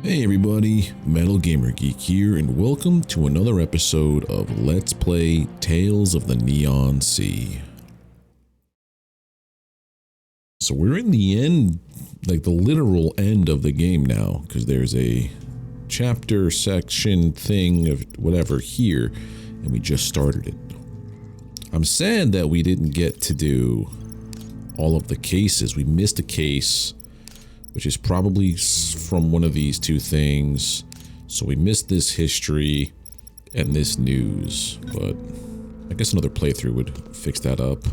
Hey everybody, METALGAMERGEEK here, and welcome to another episode of Let's Play Tales of the Neon Sea. So we're in the end, like the literal end of the game now, because there's a chapter, section, thing of whatever here, and we just started it. I'm sad that we didn't get to do all of the cases. We missed a case, which is probably from one of these two things. So we missed this history and this news, but I guess another playthrough would fix that up.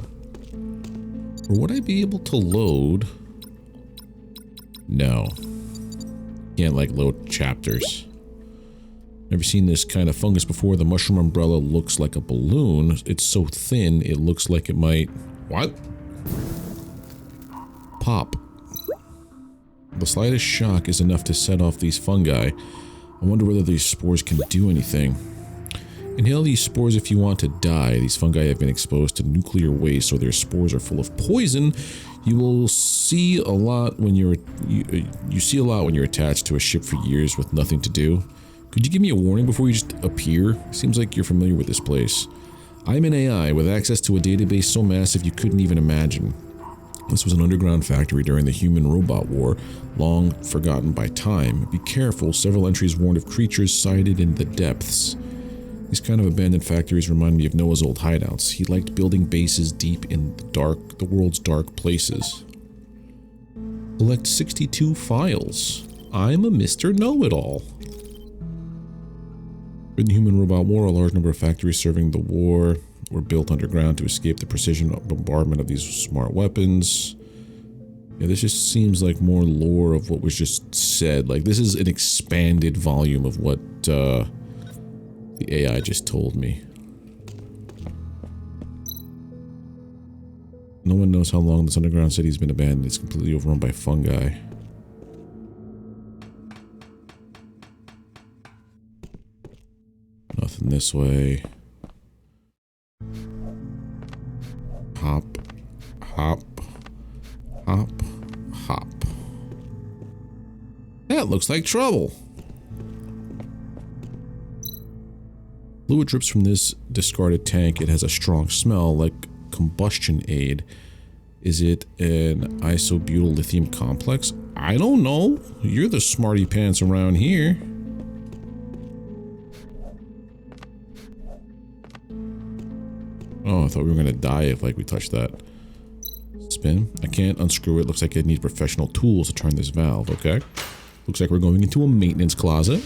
Or would I be able to load? No. Can't like load chapters. Never seen this kind of fungus before. The mushroom umbrella looks like a balloon. It's so thin, it looks like it might... What? Pop. The slightest shock is enough to set off these fungi. I wonder whether these spores can do anything. Inhale these spores if you want to die. These fungi have been exposed to nuclear waste, so their spores are full of poison. You will see a lot when you're attached to a ship for years with nothing to do. Could you give me a warning before you just appear? Seems like you're familiar with this place. I'm an AI with access to a database so massive you couldn't even imagine. This was an underground factory during the human-robot war, long forgotten by time. Be careful, several entries warned of creatures sighted in the depths. These kind of abandoned factories remind me of Noah's old hideouts. He liked building bases deep in the world's dark places. Collect 62 files. I'm a Mr. Know-It-All. In the human-robot war, a large number of factories serving the war were built underground to escape the precision bombardment of these smart weapons. Yeah, this just seems like more lore of what was just said. Like, this is an expanded volume of what the AI just told me. No one knows how long this underground city has been abandoned. It's completely overrun by fungi. Nothing this way. Hop, hop, hop, hop. That looks like trouble. Fluid drips from this discarded tank. It has a strong smell, like combustion aid. Is it an isobutyl lithium complex? I don't know. You're the smarty pants around here. Oh, I thought we were gonna die if like we touched that. Spin. I can't unscrew it. Looks like I need professional tools to turn this valve. Okay. Looks like we're going into a maintenance closet.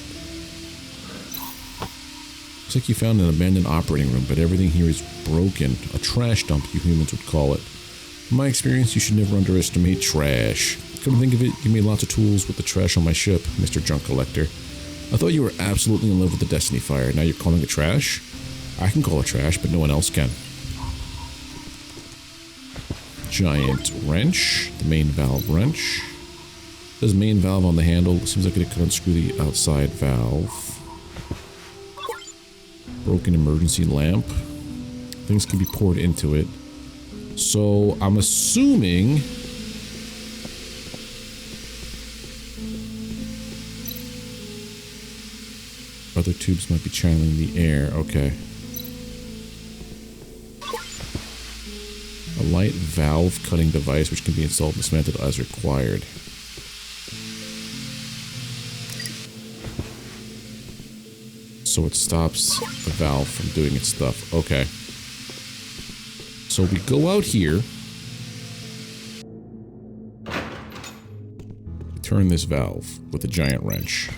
Looks like you found an abandoned operating room, but everything here is broken. A trash dump, you humans would call it. From my experience, you should never underestimate trash. Come to think of it, you made lots of tools with the trash on my ship, Mr. Junk Collector. I thought you were absolutely in love with the Destiny Fire. Now you're calling it trash? I can call it trash, but no one else can. Giant wrench, the main valve wrench. There's main valve on the handle. Seems like it could unscrew the outside valve. Broken emergency lamp. Things can be poured into it. So I'm assuming other tubes might be channeling the air. Okay. A light valve cutting device which can be installed and dismantled as required. So it stops the valve from doing its stuff. Okay. So we go out here. Turn this valve with a giant wrench.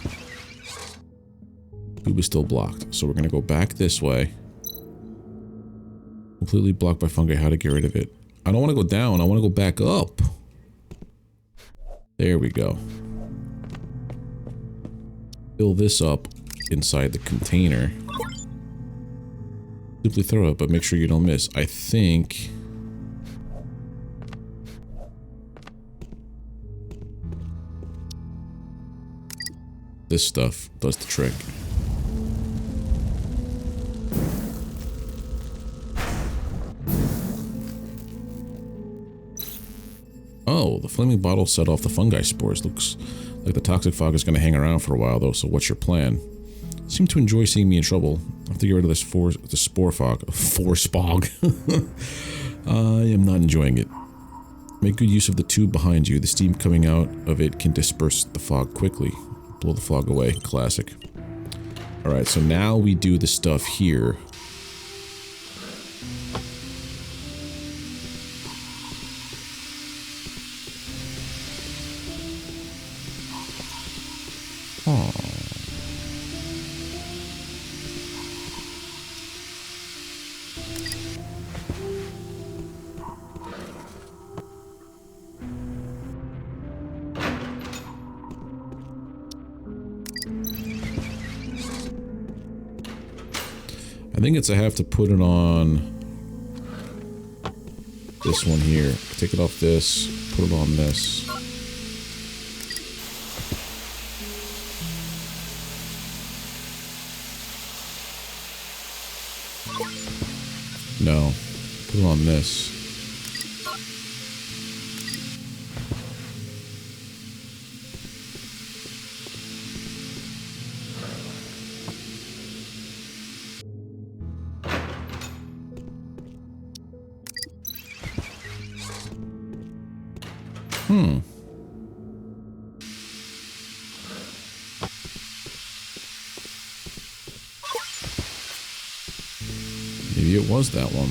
Tube is still blocked. So we're going to go back this way. Completely blocked by fungi. How to get rid of it? I don't want to go down. I want to go back up. There we go. Fill this up inside the container. Simply throw it, but make sure you don't miss. I think... this stuff does the trick. Oh, the flaming bottle set off the fungi spores. Looks Like the toxic fog is going to hang around for a while though, so what's your plan? Seem to enjoy seeing me in trouble. I have to get rid of this the spore fog. Spog. I am not enjoying it. Make good use of the tube behind you. The steam coming out of it can disperse the fog quickly. Blow the fog away. Classic. Alright, so now we do the stuff here. Oh. I think it's I have to put it on this one here. Take it off this, put it on this. No, put it on this. Maybe it was that one.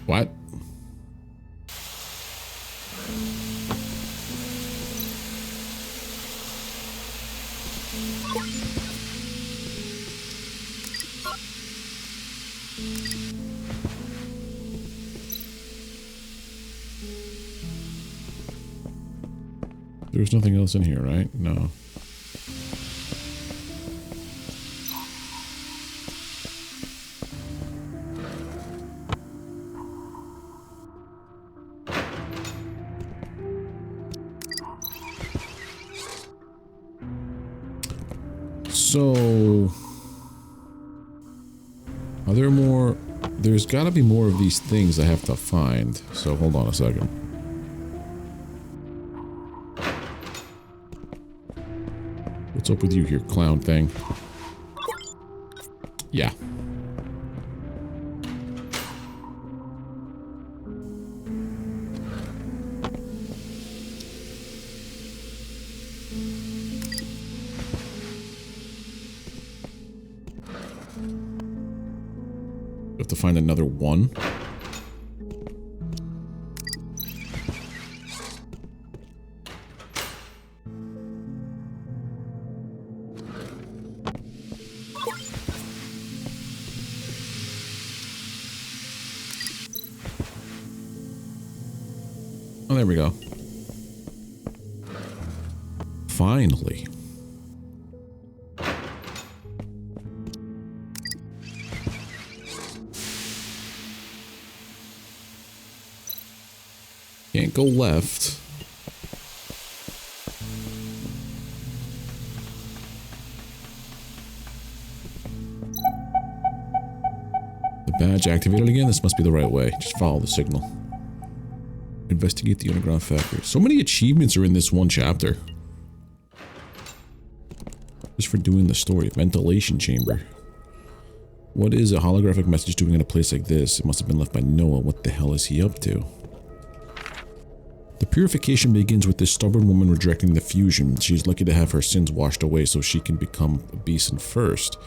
What? There's nothing else in here, right? No. So, are there more? There's got to be more of these things I have to find. So hold on a second. What's up with you here, clown thing? Yeah. Have to find another one. Oh, there we go. Finally. Can't go left. The badge activated again? This must be the right way. Just follow the signal. Investigate the underground factory. So many achievements are in this one chapter. Just for doing the story. Ventilation chamber. What is a holographic message doing in a place like this? It must have been left by Noah. What the hell is he up to? The purification begins with this stubborn woman rejecting the fusion. She is lucky to have her sins washed away so she can become a beeson first.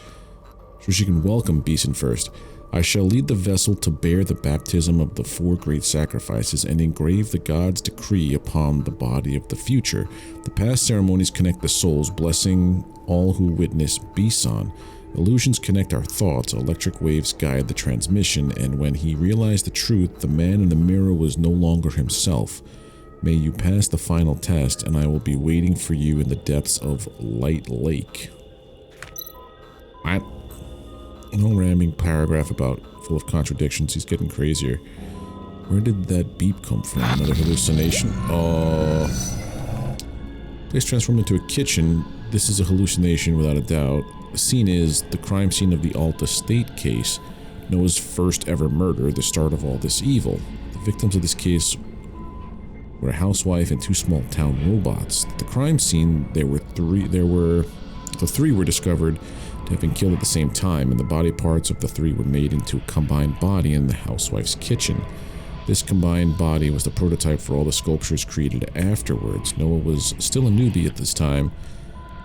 So she can welcome beeson first. I shall lead the vessel to bear the baptism of the 4 great sacrifices and engrave the god's decree upon the body of the future. The past ceremonies connect the souls, blessing all who witness Beeson. Illusions connect our thoughts, electric waves guide the transmission, and when he realized the truth, the man in the mirror was no longer himself. May you pass the final test, and I will be waiting for you in the depths of Light Lake. What? No ramming paragraph about full of contradictions. He's getting crazier. Where did that beep come from? Another hallucination? Oh. Place transformed into a kitchen. this is a hallucination without a doubt. The scene is the crime scene of the Alt Estate case, Noah's first ever murder, the start of all this evil. The victims of this case were a housewife and 2 small town robots. At the crime scene, the three were discovered to have been killed at the same time, and the body parts of the 3 were made into a combined body in the housewife's kitchen. This combined body was the prototype for all the sculptures created afterwards. Noah was still a newbie at this time,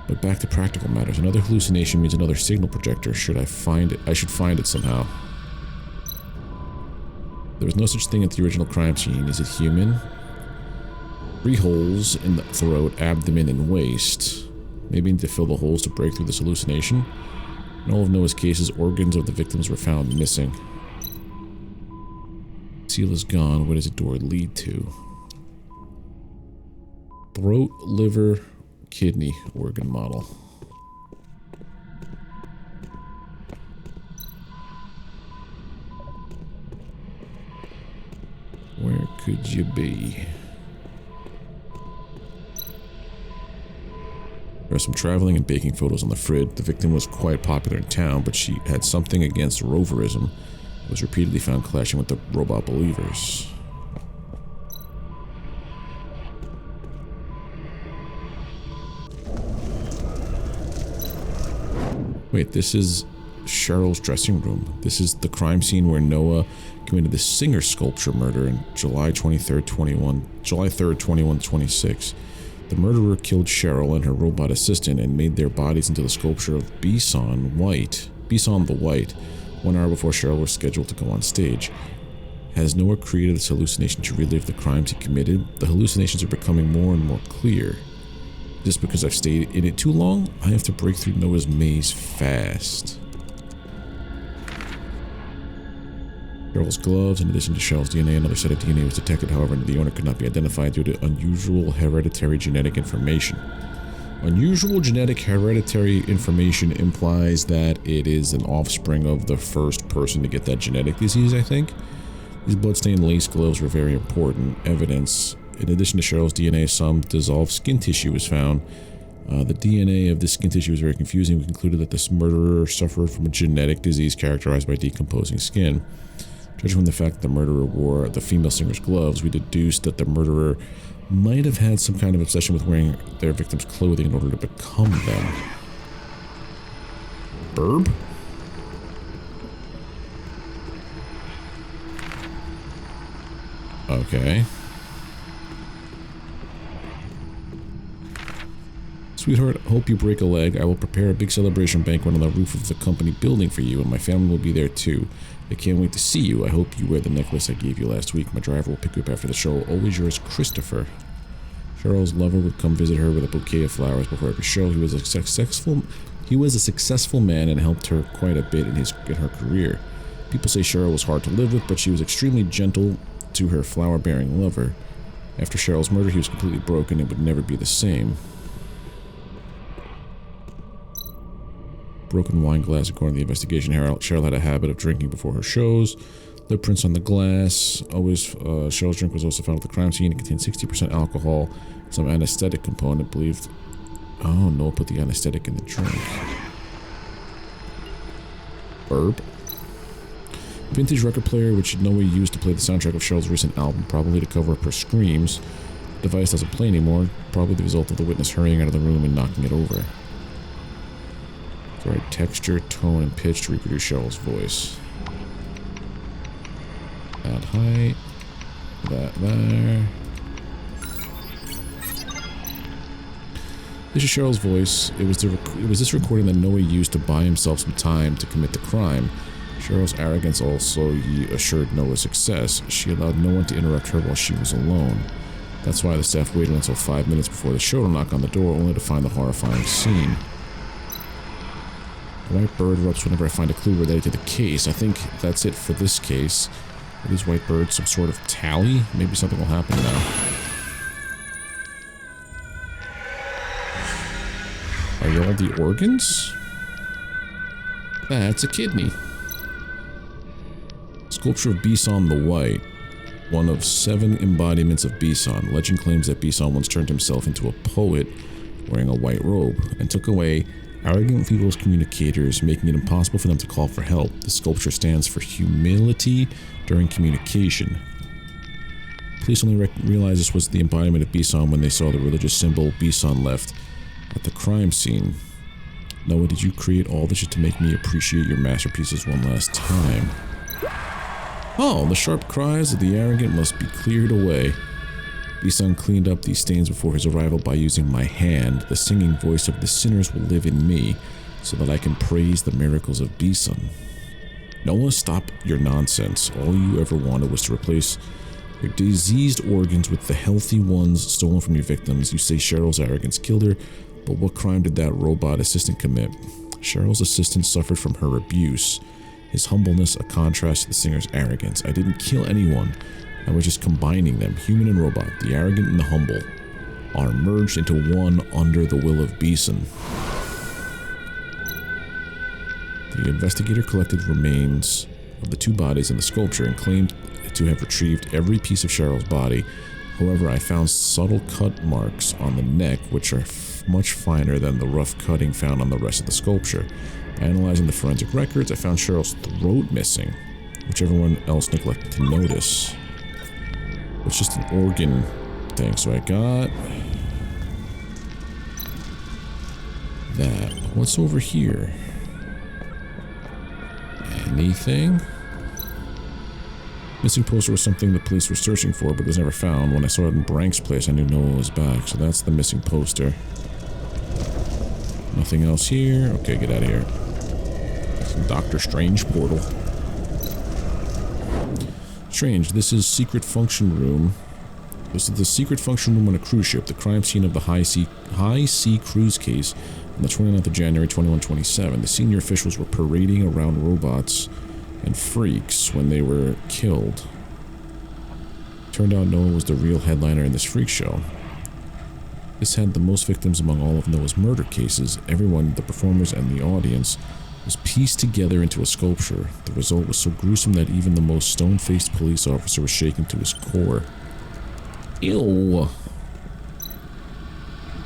but back to practical matters. Another hallucination means another signal projector. Should I find it? I should find it somehow. There was no such thing at the original crime scene. Is it human? 3 holes in the throat, abdomen, and waist. Maybe need to fill the holes to break through this hallucination. In all of Noah's cases, organs of the victims were found missing. Seal is gone. Where does the door lead to? Throat, liver, kidney organ model. Where could you be? There are some traveling and baking photos on the fridge. The victim was quite popular in town, but she had something against roverism. Was repeatedly found clashing with the robot believers. Wait, this is Cheryl's dressing room. This is the crime scene where Noah committed the singer sculpture murder on July 3rd, 2126. The murderer killed Cheryl and her robot assistant and made their bodies into the sculpture of Bison the White, 1 hour before Cheryl was scheduled to go on stage. Has Noah created this hallucination to relive the crimes he committed? The hallucinations are becoming more and more clear. Just because I've stayed in it too long, I have to break through Noah's maze fast. Cheryl's gloves, in addition to Cheryl's DNA, another set of DNA was detected. However, the owner could not be identified due to unusual hereditary genetic information. Unusual genetic hereditary information implies that it is an offspring of the first person to get that genetic disease, I think. These bloodstained lace gloves were very important evidence. In addition to Cheryl's DNA, some dissolved skin tissue was found. The DNA of this skin tissue was very confusing. We concluded that this murderer suffered from a genetic disease characterized by decomposing skin. Judging from the fact that the murderer wore the female singer's gloves, we deduced that the murderer might have had some kind of obsession with wearing their victims' clothing in order to become them. Burb? Okay. Sweetheart, hope you break a leg. I will prepare a big celebration banquet on the roof of the company building for you, and my family will be there too. I can't wait to see you. I hope you wear the necklace I gave you last week. My driver will pick you up after the show. Always yours, Christopher. Cheryl's lover would come visit her with a bouquet of flowers before every show. He was a successful man and helped her quite a bit in her career. People say Cheryl was hard to live with, but she was extremely gentle to her flower-bearing lover. After Cheryl's murder, he was completely broken and would never be the same. Broken wine glass, according to the investigation. Cheryl had a habit of drinking before her shows. Lip prints on the glass. Cheryl's drink was also found at the crime scene. It contained 60% alcohol, some anesthetic component believed. Oh, Noah put the anesthetic in the drink. Burp. Vintage record player, which Noah used to play the soundtrack of Cheryl's recent album, probably to cover up her screams. The device doesn't play anymore, probably the result of the witness hurrying out of the room and knocking it over. The right texture, tone, and pitch to reproduce Cheryl's voice. That height. That there. This is Cheryl's voice. It was this recording that Noah used to buy himself some time to commit the crime. Cheryl's arrogance also assured Noah's success. She allowed no one to interrupt her while she was alone. That's why the staff waited until 5 minutes before the show to knock on the door, only to find the horrifying scene. The white bird erupts whenever I find a clue related to the case. I think that's it for this case. Are these white birds some sort of tally? Maybe something will happen now. Are y'all the organs? That's a kidney. Sculpture of Bison the White. One of 7 embodiments of Bison. Legend claims that Bison once turned himself into a poet, wearing a white robe, and took away arrogant people's communicators, making it impossible for them to call for help. The sculpture stands for humility during communication. Police only realized this was the embodiment of Bison when they saw the religious symbol Bison left at the crime scene. Noah, did you create all this just to make me appreciate your masterpieces one last time? Oh, the sharp cries of the arrogant must be cleared away. Bison cleaned up these stains before his arrival by using my hand. The singing voice of the sinners will live in me, so that I can praise the miracles of Bison. Noah, stop your nonsense. All you ever wanted was to replace your diseased organs with the healthy ones stolen from your victims. You say Cheryl's arrogance killed her, but what crime did that robot assistant commit? Cheryl's assistant suffered from her abuse. His humbleness, a contrast to the singer's arrogance. I didn't kill anyone. I was just combining them. Human and robot, the arrogant and the humble, are merged into one under the will of Bison. The investigator collected remains of the two bodies in the sculpture and claimed to have retrieved every piece of Cheryl's body. However, I found subtle cut marks on the neck, which are much finer than the rough cutting found on the rest of the sculpture. Analyzing the forensic records, I found Cheryl's throat missing, which everyone else neglected to notice. It's just an organ thing, so I got that. What's over here? Anything? Missing poster was something the police were searching for, but was never found. When I saw it in Brank's place, I knew Noah was back, so that's the missing poster. Nothing else here. Okay, get out of here. Some Doctor Strange portal. Strange, this is secret function room. This is the secret function room on a cruise ship, the crime scene of the high sea cruise case on the 29th of January 2127. The senior officials were parading around robots and freaks when they were killed. Turned out Noah was the real headliner in this freak show. This had the most victims among all of Noah's murder cases. Everyone, the performers and the audience, was pieced together into a sculpture. The result was so gruesome that even the most stone-faced police officer was shaken to his core. Ew.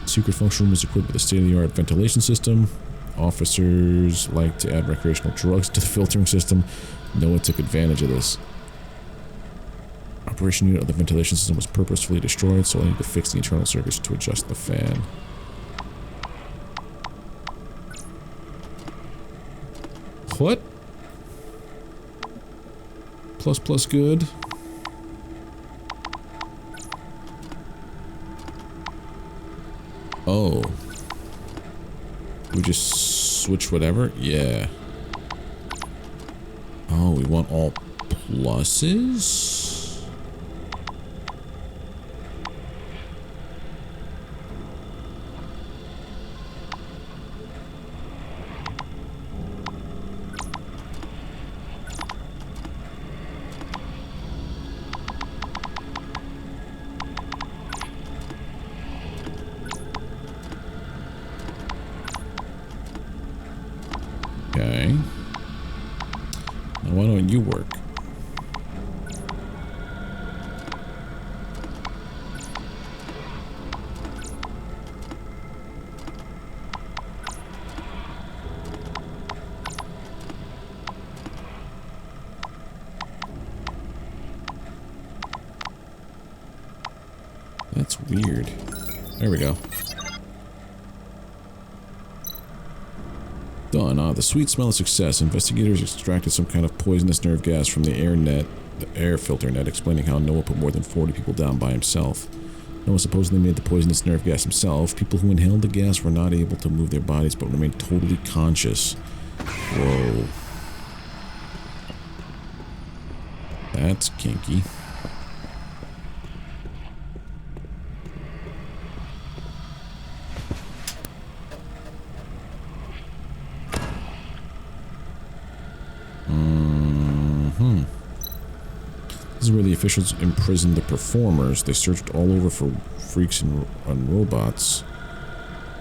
Secret function room was equipped with a state-of-the-art ventilation system. Officers like to add recreational drugs to the filtering system. Noah took advantage of this. Operation unit of the ventilation system was purposefully destroyed, so I need to fix the internal circuits to adjust the fan. What? Plus good. Oh. We just switch whatever? Yeah. Oh, we want all pluses? Okay. Now why don't you work? That's weird. There we go. Done. The sweet smell of success. Investigators extracted some kind of poisonous nerve gas from the air filter net, explaining how Noah put more than 40 people down by himself. Noah supposedly made the poisonous nerve gas himself. People who inhaled the gas were not able to move their bodies, but remained totally conscious. Whoa. That's kinky. This is where the officials imprisoned the performers. They searched all over for freaks and robots,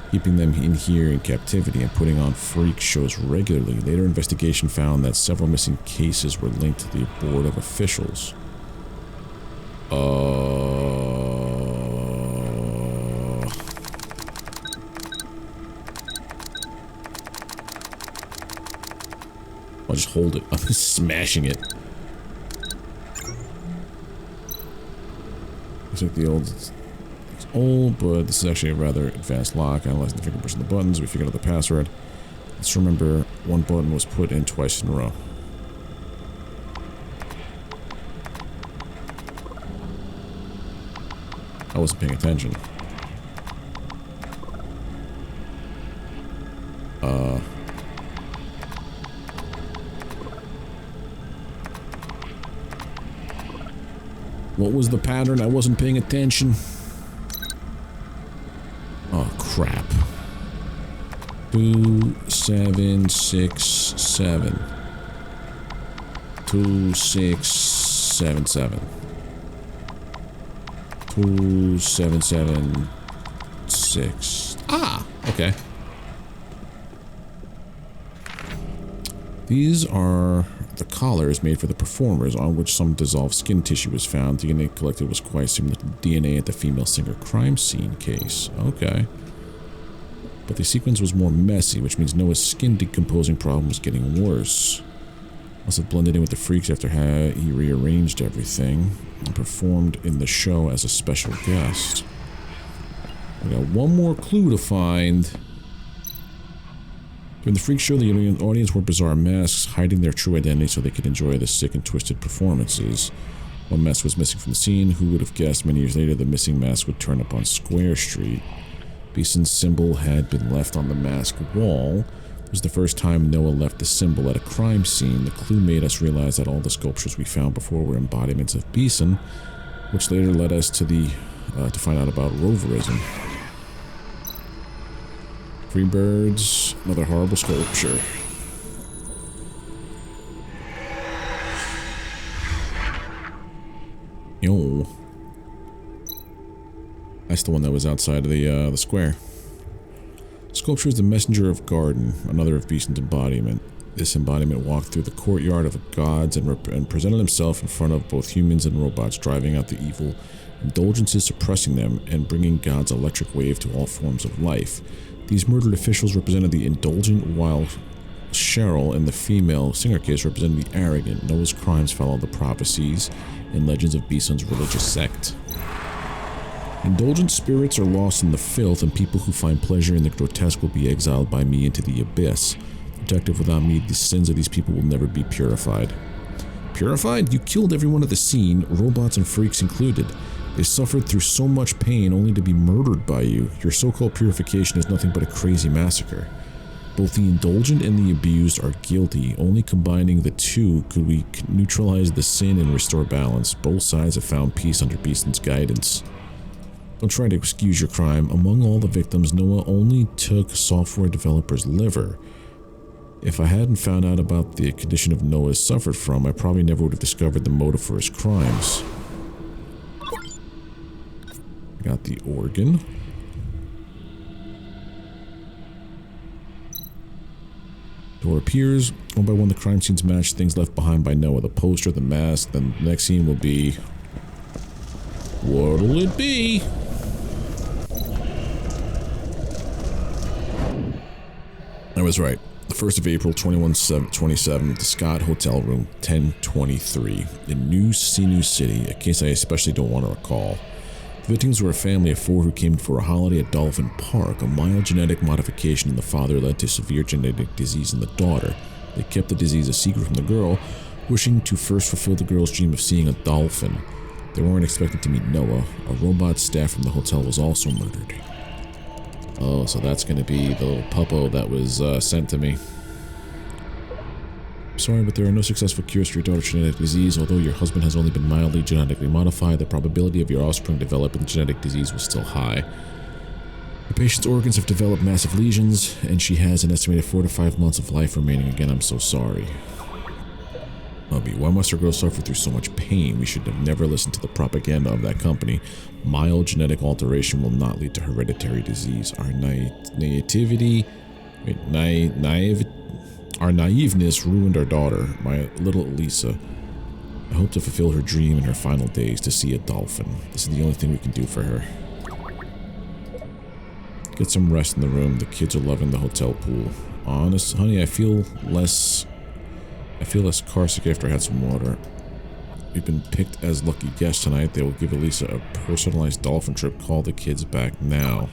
keeping them in here in captivity and putting on freak shows regularly. Later investigation found that several missing cases were linked to the board of officials. I'll just hold it. I'm just smashing it. Looks like the old... It's old, but this is actually a rather advanced lock. Analyzing the fingerprints and the buttons, we figured out the password. Let's remember one button was put in twice in a row. I wasn't paying attention. What was the pattern? I wasn't paying attention. Oh, crap. 2767. 2677. 2776. Ah, okay. These are the collars made for the performers, on which some dissolved skin tissue was found. DNA collected was quite similar to the DNA at the female singer crime scene case. Okay. But the sequence was more messy, which means Noah's skin decomposing problem was getting worse. Must have blended in with the freaks after he rearranged everything and performed in the show as a special guest. We got one more clue to find. During the freak show, the audience wore bizarre masks, hiding their true identity so they could enjoy the sick and twisted performances. One mask was missing from the scene. Who would have guessed many years later the missing mask would turn up on Square Street? Beeson's symbol had been left on the mask wall. It was the first time Noah left the symbol at a crime scene. The clue made us realize that all the sculptures we found before were embodiments of Beeson, which later led us to to find out about roverism. Free birds, another horrible sculpture. Yo. That's the one that was outside of the square. Sculpture is the messenger of garden, another of Beeson's embodiment. This embodiment walked through the courtyard of gods and presented himself in front of both humans and robots, driving out the evil indulgences, suppressing them, and bringing God's electric wave to all forms of life. These murdered officials represented the indulgent, while Cheryl and the female singer case represented the arrogant. Noah's crimes followed the prophecies and legends of Beeson's religious sect. Indulgent spirits are lost in the filth, and people who find pleasure in the grotesque will be exiled by me into the abyss. Detective, without me, the sins of these people will never be purified. Purified? You killed everyone at the scene, robots and freaks included. They suffered through so much pain only to be murdered by you. Your so-called purification is nothing but a crazy massacre. Both the indulgent and the abused are guilty. Only combining the two could we neutralize the sin and restore balance. Both sides have found peace under Beeson's guidance. Don't try to excuse your crime. Among all the victims, Noah only took software developer's liver. If I hadn't found out about the condition of Noah suffered from, I probably never would have discovered the motive for his crimes. Got the organ. Door appears. One by one, the crime scenes match things left behind by Noah. The poster, the mask, then the next scene will be... What'll it be? I was right. The 1st of April, 2127, the Scott Hotel Room 1023 in New City, a case I especially don't want to recall. The victims were a family of 4 who came for a holiday at Dolphin Park. A mild genetic modification in the father led to severe genetic disease in the daughter. They kept the disease a secret from the girl, wishing to first fulfill the girl's dream of seeing a dolphin. They weren't expecting to meet Noah. A robot staff from the hotel was also murdered. Oh, so that's going to be the little puppo that was sent to me. Sorry, but there are no successful cures for your daughter's genetic disease. Although your husband has only been mildly genetically modified, the probability of your offspring developing the genetic disease was still high. The patient's organs have developed massive lesions, and she has an estimated 4 to 5 months of life remaining. Again, I'm so sorry. Hubby, why must our girl suffer through so much pain? We should have never listened to the propaganda of that company. Mild genetic alteration will not lead to hereditary disease. Our Our naiveness ruined our daughter, my little Elisa. I hope to fulfill her dream in her final days to see a dolphin. This is the only thing we can do for her. Get some rest in the room. The kids are loving the hotel pool. Honest, honey, I feel less I feel less carsick after I had some water. We've been picked as lucky guests tonight. They will give Elisa a personalized dolphin trip. Call the kids back now.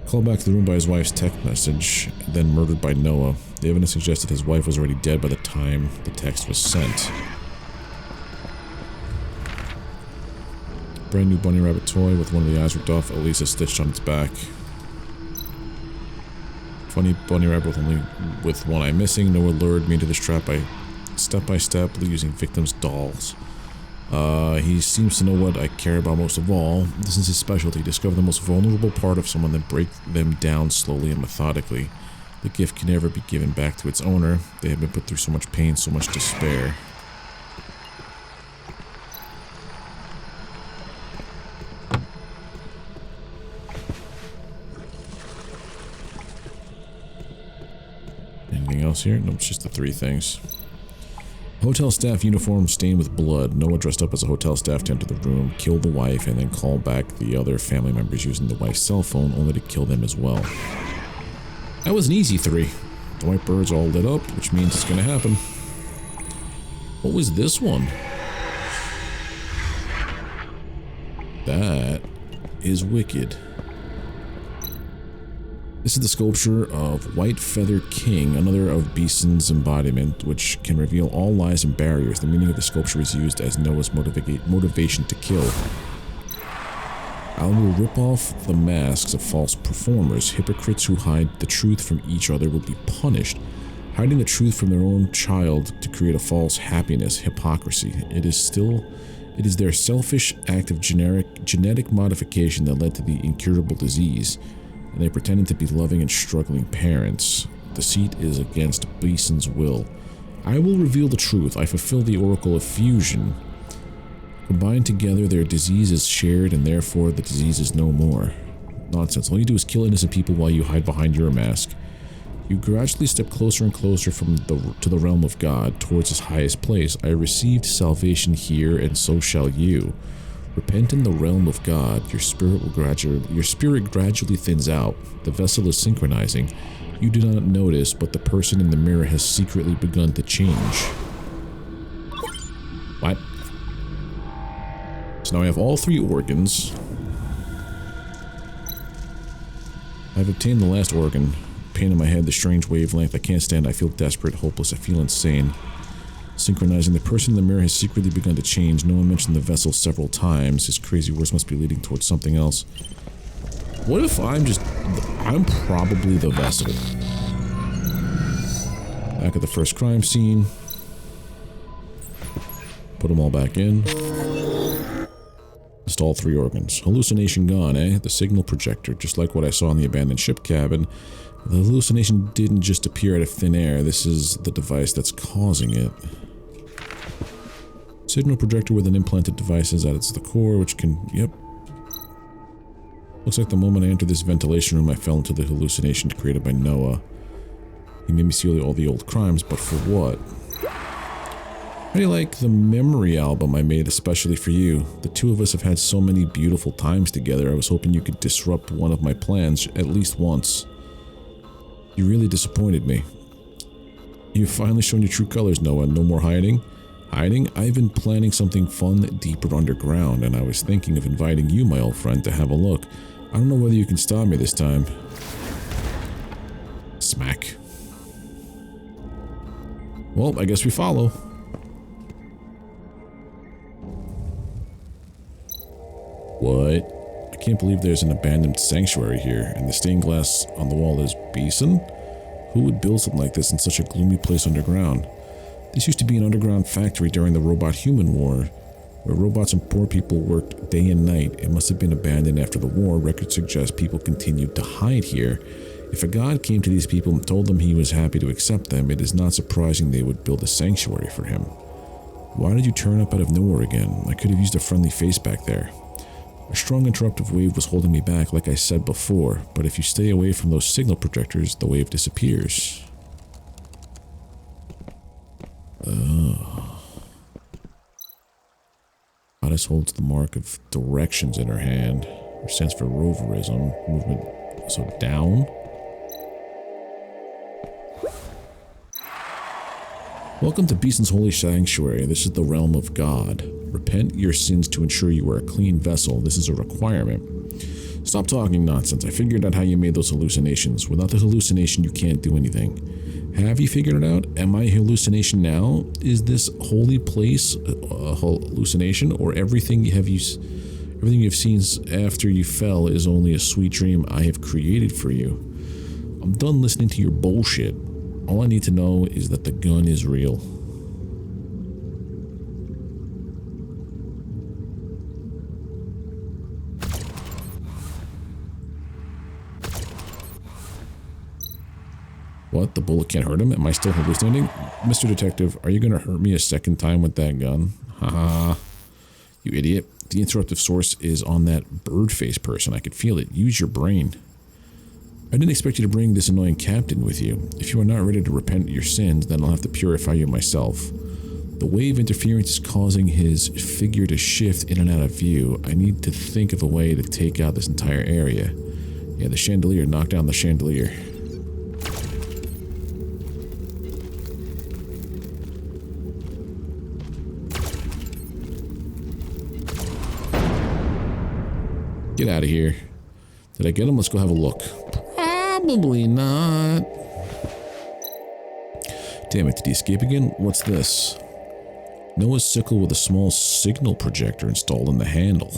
Called back to the room by his wife's text message, then murdered by Noah. The evidence suggested his wife was already dead by the time the text was sent. Brand new bunny rabbit toy with one of the eyes ripped off. Elisa stitched on its back. Funny bunny rabbit with one eye missing. Noah lured me into this trap by step using victims' dolls. He seems to know what I care about most of all. This is his specialty. Discover the most vulnerable part of someone, then break them down slowly and methodically. The gift can never be given back to its owner. They have been put through so much pain, so much despair. Anything else here? Nope, it's just the three things. Hotel staff uniform stained with blood. Noah dressed up as a hotel staff to enter the room, kill the wife, and then call back the other family members using the wife's cell phone, only to kill them as well. That was an easy 3. The white bird's all lit up, which means it's gonna happen. What was this one? That is wicked. This is the sculpture of White Feather King, another of Beeson's embodiment, which can reveal all lies and barriers. The meaning of the sculpture is used as Noah's motivation to kill. I will rip off the masks of false performers. Hypocrites who hide the truth from each other will be punished. Hiding the truth from their own child to create a false happiness, hypocrisy. It is their selfish act of genetic modification that led to the incurable disease. And they pretended to be loving and struggling parents. Deceit is against Beeson's will. I will reveal the truth. I fulfill the oracle of fusion. Combined together, their disease is shared, and therefore the disease is no more. Nonsense. All you do is kill innocent people while you hide behind your mask. You gradually step closer and closer to the realm of God, towards his highest place. I received salvation here, and so shall you. Repent in the realm of God. Your spirit gradually thins out. The vessel is synchronizing. You do not notice, but the person in the mirror has secretly begun to change. What? So now I have all 3 organs. I've obtained the last organ. Pain in my head, the strange wavelength. I can't stand. I feel desperate, hopeless. I feel insane. Synchronizing. The person in the mirror has secretly begun to change. No one mentioned the vessel several times. His crazy words must be leading towards something else. What if I'm probably the vessel? Back at the first crime scene. Put them all back in. Just all 3 organs. Hallucination gone, eh? The signal projector, just like what I saw in the abandoned ship cabin. The hallucination didn't just appear out of thin air. This is the device that's causing it. Signal projector with an implanted device is at its core, which can... Yep. Looks like the moment I entered this ventilation room, I fell into the hallucination created by Noah. He made me see all the old crimes, but for what? How do you like the memory album I made especially for you? The 2 of us have had so many beautiful times together. I was hoping you could disrupt one of my plans at least once. You really disappointed me. You've finally shown your true colors, Noah. No more hiding. Hiding? I've been planning something fun deeper underground, and I was thinking of inviting you, my old friend, to have a look. I don't know whether you can stop me this time. Smack. Well, I guess we follow. What? I can't believe there's an abandoned sanctuary here, and the stained glass on the wall is Beeson? Who would build something like this in such a gloomy place underground? This used to be an underground factory during the robot-human war, where robots and poor people worked day and night. It must have been abandoned after the war. Records suggest people continued to hide here. If a god came to these people and told them he was happy to accept them, it is not surprising they would build a sanctuary for him. Why did you turn up out of nowhere again? I could have used a friendly face back there. A strong interruptive wave was holding me back, like I said before, but if you stay away from those signal projectors, the wave disappears. Goddess holds the mark of directions in her hand, which stands for roverism, movement, so down. Welcome to Beeson's Holy Sanctuary. This is the realm of God. Repent your sins to ensure you are a clean vessel. This is a requirement. Stop talking nonsense. I figured out how you made those hallucinations. Without the hallucination, you can't do anything. Have you figured it out? Am I a hallucination now? Is this holy place a hallucination, or everything you've seen after you fell is only a sweet dream I have created for you? I'm done listening to your bullshit. All I need to know is that the gun is real. What? The bullet can't hurt him? Am I still hallucinating? Mr. Detective, are you gonna hurt me a second time with that gun? Haha. You idiot. The interruptive source is on that bird face person. I could feel it. Use your brain. I didn't expect you to bring this annoying captain with you. If you are not ready to repent your sins, then I'll have to purify you myself. The wave interference is causing his figure to shift in and out of view. I need to think of a way to take out this entire area. Yeah, the chandelier. Knock down the chandelier. Get out of here. Did I get him? Let's go have a look. Probably not. Damn it, did he escape again? What's this? Noah's sickle with a small signal projector installed in the handle.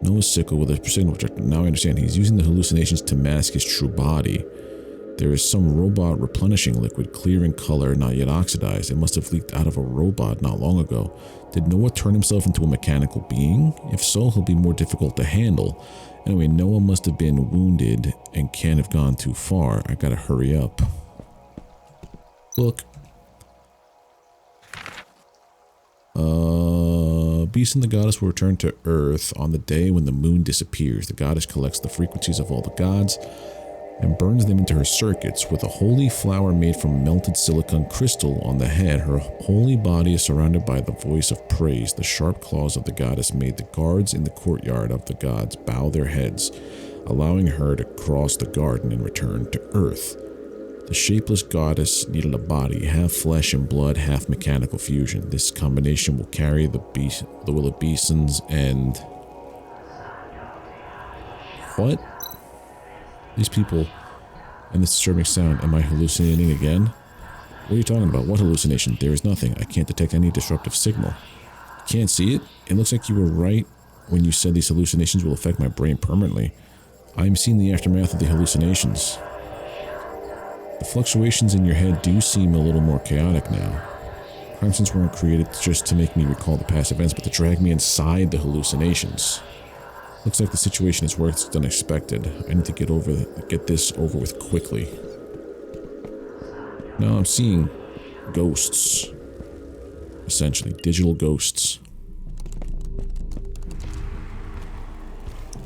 Noah's sickle with a signal projector. Now I understand. He's using the hallucinations to mask his true body. There is some robot replenishing liquid, clear in color, not yet oxidized. It must have leaked out of a robot not long ago. Did Noah turn himself into a mechanical being? If so, he'll be more difficult to handle. Anyway, Noah must have been wounded and can't have gone too far. I gotta hurry up. Look. Beeson the goddess will return to Earth on the day when the moon disappears. The goddess collects the frequencies of all the gods and burns them into her circuits. With a holy flower made from melted silicon crystal on the head, her holy body is surrounded by the voice of praise. The sharp claws of the goddess made the guards in the courtyard of the gods bow their heads, allowing her to cross the garden and return to Earth. The shapeless goddess needed a body, half flesh and blood, half mechanical fusion. This combination will carry the will of Beeson's and... What? These people and this disturbing sound. Am I hallucinating again? What are you talking about? What hallucination? There is nothing. I can't detect any disruptive signal. Can't see it? It looks like you were right when you said these hallucinations will affect my brain permanently. I am seeing the aftermath of the hallucinations. The fluctuations in your head do seem a little more chaotic now. Crime scenes weren't created just to make me recall the past events, but to drag me inside the hallucinations. Looks like the situation is worse than expected. I need to get this over with quickly. Now I'm seeing ghosts. Essentially, digital ghosts.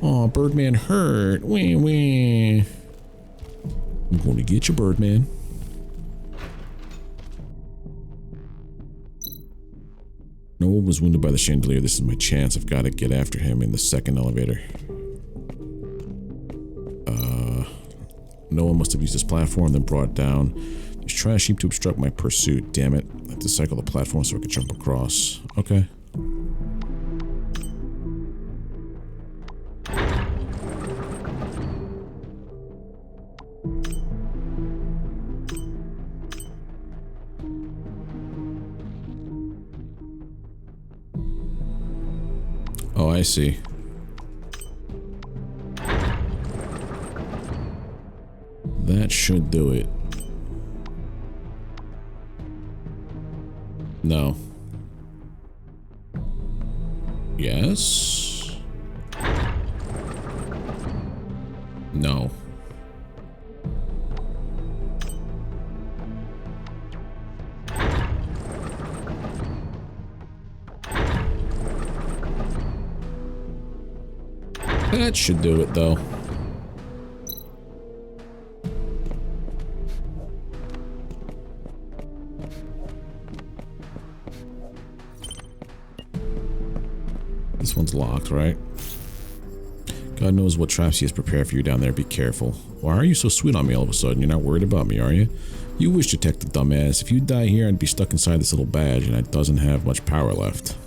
Aw, Birdman hurt. Wee wee. I'm going to get you, Birdman. Noah was wounded by the chandelier. This is my chance. I've got to get after him in the second elevator. Noah must have used this platform, then brought it down. There's trash heap to obstruct my pursuit. Damn it. I have to cycle the platform so I can jump across. Okay. Oh, I see. That should do it. No. Yes? No. That should do it, though. This one's locked, right? God knows what traps he has prepared for you down there. Be careful. Why are you so sweet on me all of a sudden? You're not worried about me, are you? You wish to detect the dumbass. If you die here, I'd be stuck inside this little badge, and it doesn't have much power left.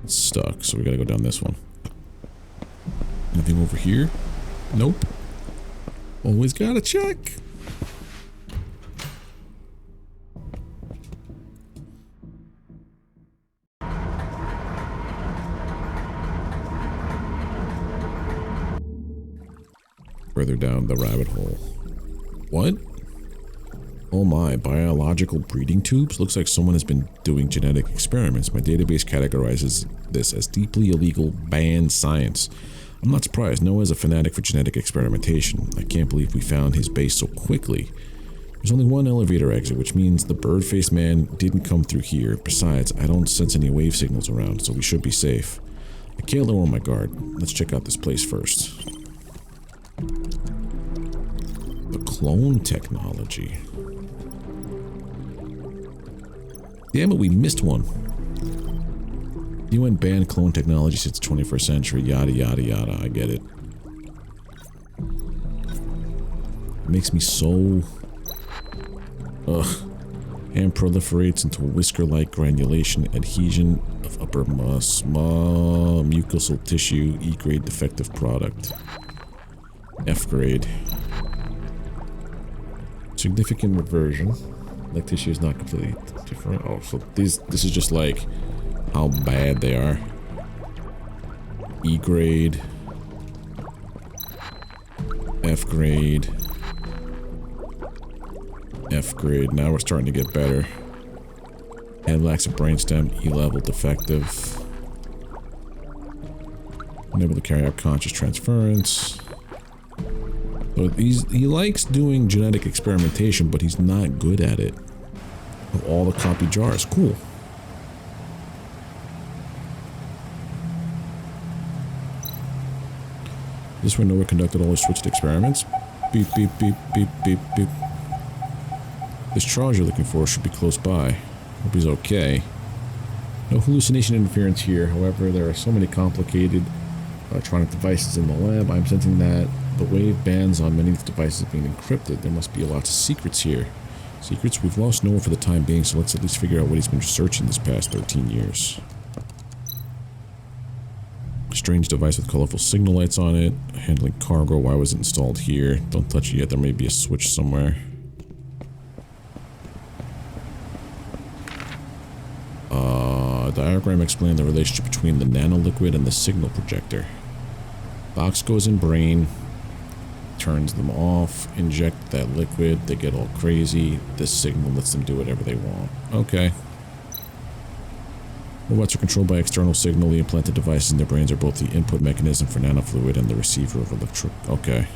It's stuck, so we gotta go down this one. Anything over here? Nope. Always gotta check. Further down the rabbit hole. What? Oh my, biological breeding tubes? Looks like someone has been doing genetic experiments. My database categorizes this as deeply illegal, banned science. I'm not surprised. Noah is a fanatic for genetic experimentation. I can't believe we found his base so quickly. There's only one elevator exit, which means the bird-faced man didn't come through here. Besides, I don't sense any wave signals around, so we should be safe. I can't lower my guard. Let's check out this place first. The clone technology. Damn it, we missed one. UN banned clone technology since the 21st century, yada yada yada, I get it. It makes me so... Ugh. Hand proliferates into whisker-like granulation, adhesion of upper mucosal tissue, E-grade defective product. F-grade. Significant reversion. Like tissue is not completely different. Oh, so this is just like how bad they are. E-grade. F-grade. F-grade. Now we're starting to get better. Head lacks a brainstem. E-level defective. Unable to carry out conscious transference. So he likes doing genetic experimentation, but he's not good at it. Of all the copy jars. Cool. This is where Noah conducted all his switched experiments. Beep, beep, beep, beep, beep, beep. This Charles you're looking for should be close by. Hope he's okay. No hallucination interference here. However, there are so many complicated electronic devices in the lab. I'm sensing that the wave bands on many of the devices are being encrypted. There must be lots of secrets here. Secrets? We've lost Noah for the time being, so let's at least figure out what he's been researching this past 13 years. Strange device with colorful signal lights on it. Handling cargo. Why was it installed here? Don't touch it yet. There may be a switch somewhere. Diagram explaining the relationship between the nanoliquid and the signal projector. Box goes in brain. Turns them off. Inject that liquid. They get all crazy. This signal lets them do whatever they want. Okay. Robots are controlled by external signal. The implanted devices in their brains are both the input mechanism for nanofluid and the receiver of electric... Okay.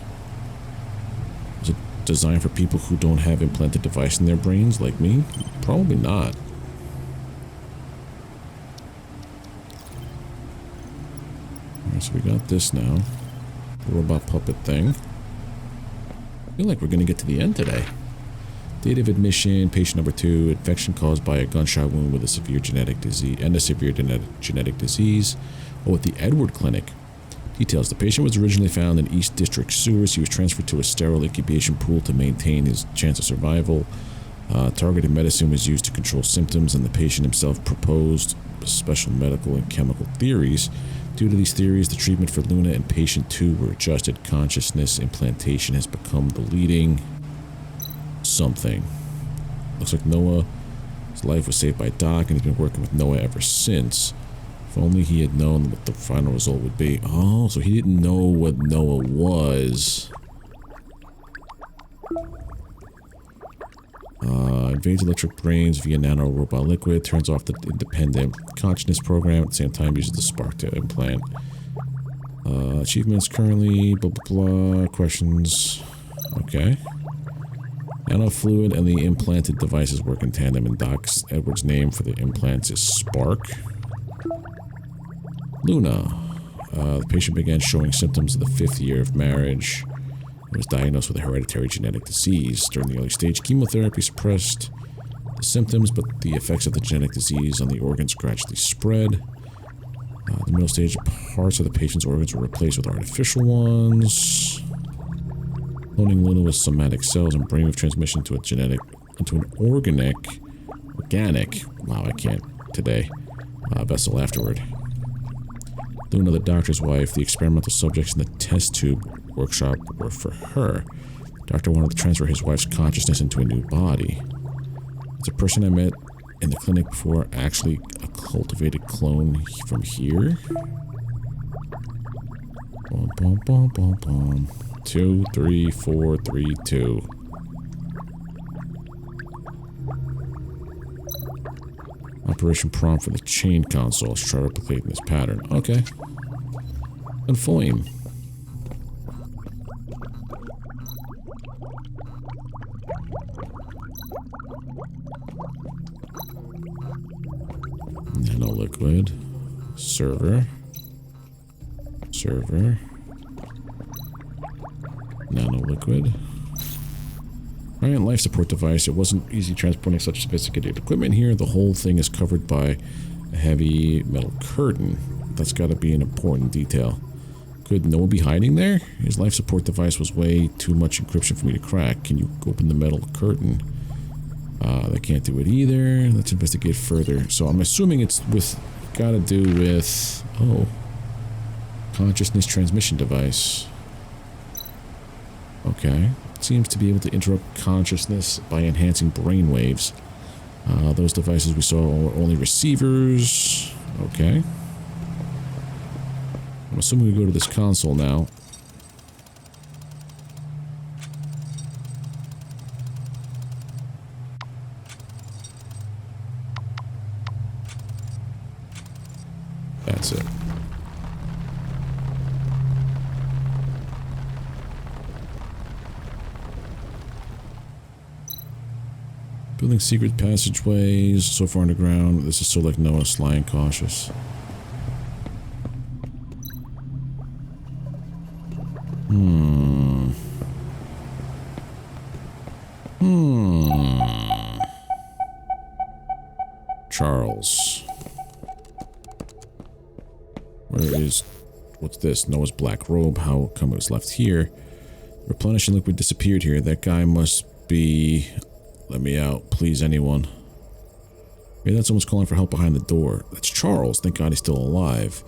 Is it designed for people who don't have implanted device in their brains, like me? Probably not. Alright, so we got this now. The robot puppet thing. I feel like we're gonna get to the end today. Date of admission, patient number 2, infection caused by a gunshot wound with a severe genetic disease, genetic disease. Oh, at the Edward Clinic. Details, the patient was originally found in East District sewers. He was transferred to a sterile incubation pool to maintain his chance of survival. Targeted medicine was used to control symptoms, and the patient himself proposed special medical and chemical theories. Due to these theories, the treatment for Luna and patient 2 were adjusted. Consciousness implantation has become the leading... something. Looks like Noah's life was saved by Doc, and he's been working with Noah ever since. If only he had known what the final result would be. Oh, so he didn't know what Noah was. Invades electric brains via nano-robot liquid. Turns off the independent consciousness program. At the same time, uses the spark to implant. Achievements currently... blah, blah, blah. Questions... Okay. Nanofluid and the implanted devices work in tandem, and Doc Edwards' name for the implants is Spark. Luna. The patient began showing symptoms of the 5th year of marriage. He was diagnosed with a hereditary genetic disease. During the early stage, chemotherapy suppressed the symptoms, but the effects of the genetic disease on the organs gradually spread. The middle stage, parts of the patient's organs were replaced with artificial ones. Cloning Luna with somatic cells and brainwave transmission to into an organic, wow, I can't today, vessel afterward. Luna, the doctor's wife, the experimental subjects in the test tube workshop were for her. The doctor wanted to transfer his wife's consciousness into a new body. It's a person I met in the clinic before, actually a cultivated clone from here. Bum, bum, bum, bum, bum. 2, 3, 4, 3, 2. Operation prompt for the chain console. Let's try replicating this pattern. Okay. Inflame. Nano liquid. Server. Nano liquid. Giant life support device. It wasn't easy transporting such sophisticated equipment here. The whole thing is covered by a heavy metal curtain. That's got to be an important detail. Could Noah be hiding there? His life support device was way too much encryption for me to crack. Can you open the metal curtain? They can't do it either. Let's investigate further. So I'm assuming it's got to do with, consciousness transmission device. Okay. Seems to be able to interrupt consciousness by enhancing brain waves. Those devices we saw were only receivers. Okay. I'm assuming we go to this console now. That's it. Building secret passageways, so far underground. This is so like Noah, sly and cautious. Charles. Where is... What's this? Noah's black robe. How come it was left here? Replenishing liquid disappeared here. That guy must be... Let me out, please, anyone. Maybe that's someone's calling for help behind the door. That's Charles. Thank God he's still alive.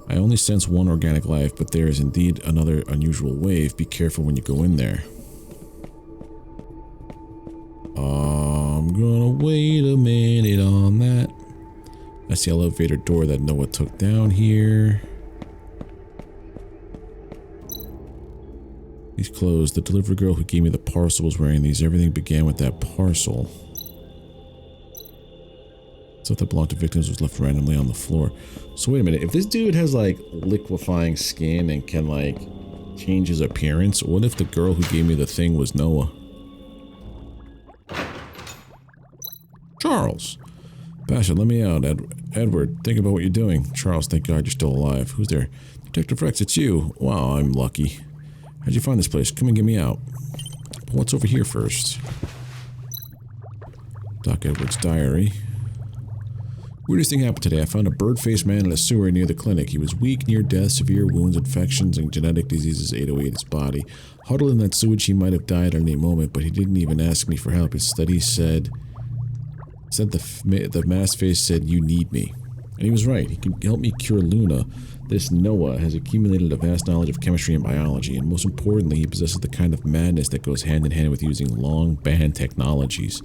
I only sense one organic life, but there is indeed another unusual wave. Be careful when you go in there. I'm gonna wait a minute on that. That's the elevator door that Noah took down here. He's closed. The delivery girl who gave me the parcel was wearing these. Everything began with that parcel. Stuff that belonged to victims was left randomly on the floor. So wait a minute. If this dude has like liquefying skin and can like change his appearance, what if the girl who gave me the thing was Noah? Charles! Basha, let me out. Edward, think about what you're doing. Charles, thank God you're still alive. Who's there? Detective Rex, it's you. Wow, I'm lucky. How'd you find this place? Come and get me out. But what's over here first? Doc Edwards' diary. Weirdest thing happened today. I found a bird-faced man in a sewer near the clinic. He was weak, near death, severe wounds, infections, and genetic diseases ate away at his body. Huddled in that sewage, he might have died at any moment, but he didn't even ask me for help. Instead, he said the masked face said, "You need me." And he was right. He can help me cure Luna. This Noah has accumulated a vast knowledge of chemistry and biology, and most importantly, he possesses the kind of madness that goes hand in hand with using long-band technologies.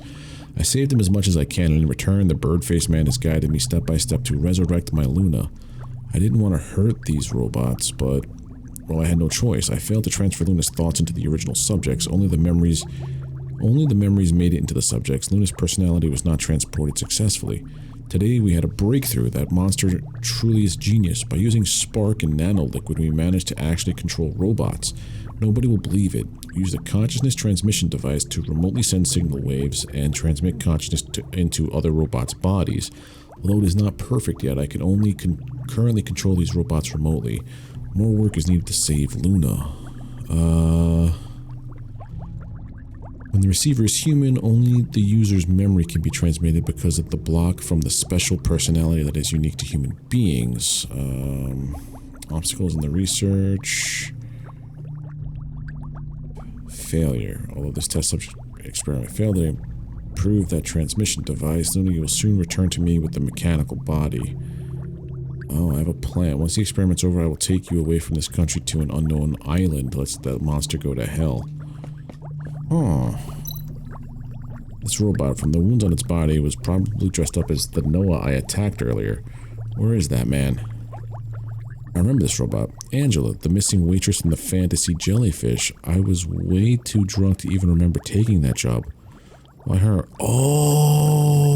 I saved him as much as I can, and in return, the bird-faced man has guided me step by step to resurrect my Luna. I didn't want to hurt these robots, but, well, I had no choice. I failed to transfer Luna's thoughts into the original subjects. Only the memories made it into the subjects. Luna's personality was not transported successfully. Today we had a breakthrough. That monster truly is genius. By using spark and nano liquid, we managed to actually control robots. Nobody will believe it. We used a consciousness transmission device to remotely send signal waves and transmit consciousness into other robots' bodies. Although it is not perfect yet, I can only currently control these robots remotely. More work is needed to save Luna. When the receiver is human, only the user's memory can be transmitted because of the block from the special personality that is unique to human beings. Obstacles in the research. Failure. Although this test subject experiment failed, it proved that transmission device. Luna, you will soon return to me with the mechanical body. Oh, I have a plan. Once the experiment's over, I will take you away from this country to an unknown island. Let that monster go to hell. Oh. This robot, from the wounds on its body, was probably dressed up as the Noah I attacked earlier. Where is that man? I remember this robot. Angela, the missing waitress in the fantasy jellyfish. I was way too drunk to even remember taking that job. Why her? Oh!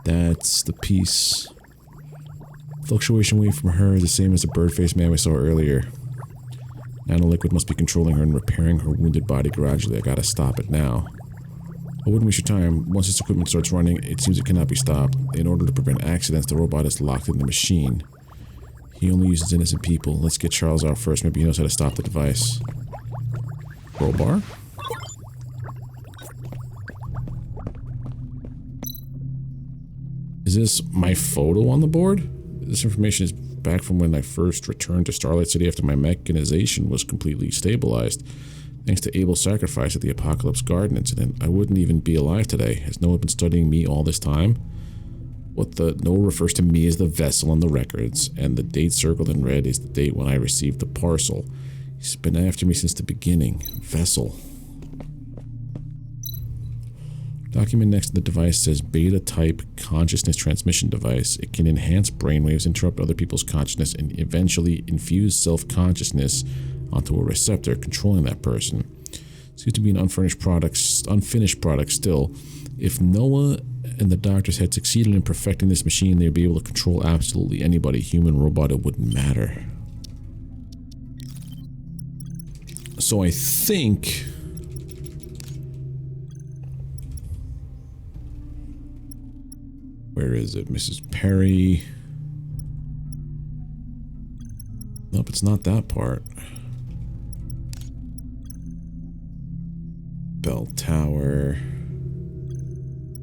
That's the piece. Fluctuation wave from her is the same as the bird-faced man we saw earlier. Nanoliquid must be controlling her and repairing her wounded body gradually. I gotta stop it now. I wouldn't waste your time. Once this equipment starts running, it seems it cannot be stopped. In order to prevent accidents, the robot is locked in the machine. He only uses innocent people. Let's get Charles out first. Maybe he knows how to stop the device. Crowbar? Is this my photo on the board? This information is back from when I first returned to Starlight City after my mechanization was completely stabilized. Thanks to Abel's sacrifice at the Apocalypse Garden incident, I wouldn't even be alive today. Has Noah been studying me all this time? Noah refers to me as the vessel on the records, and the date circled in red is the date when I received the parcel. He's been after me since the beginning. Vessel. Document next to the device says beta type consciousness transmission device. It can enhance brainwaves, interrupt other people's consciousness, and eventually infuse self-consciousness onto a receptor controlling that person. Seems to be an unfinished product still. If Noah and the doctors had succeeded in perfecting this machine, they'd be able to control absolutely anybody, human, robot, it wouldn't matter. So I think... Where is it? Mrs. Perry. Nope, it's not that part. Bell Tower.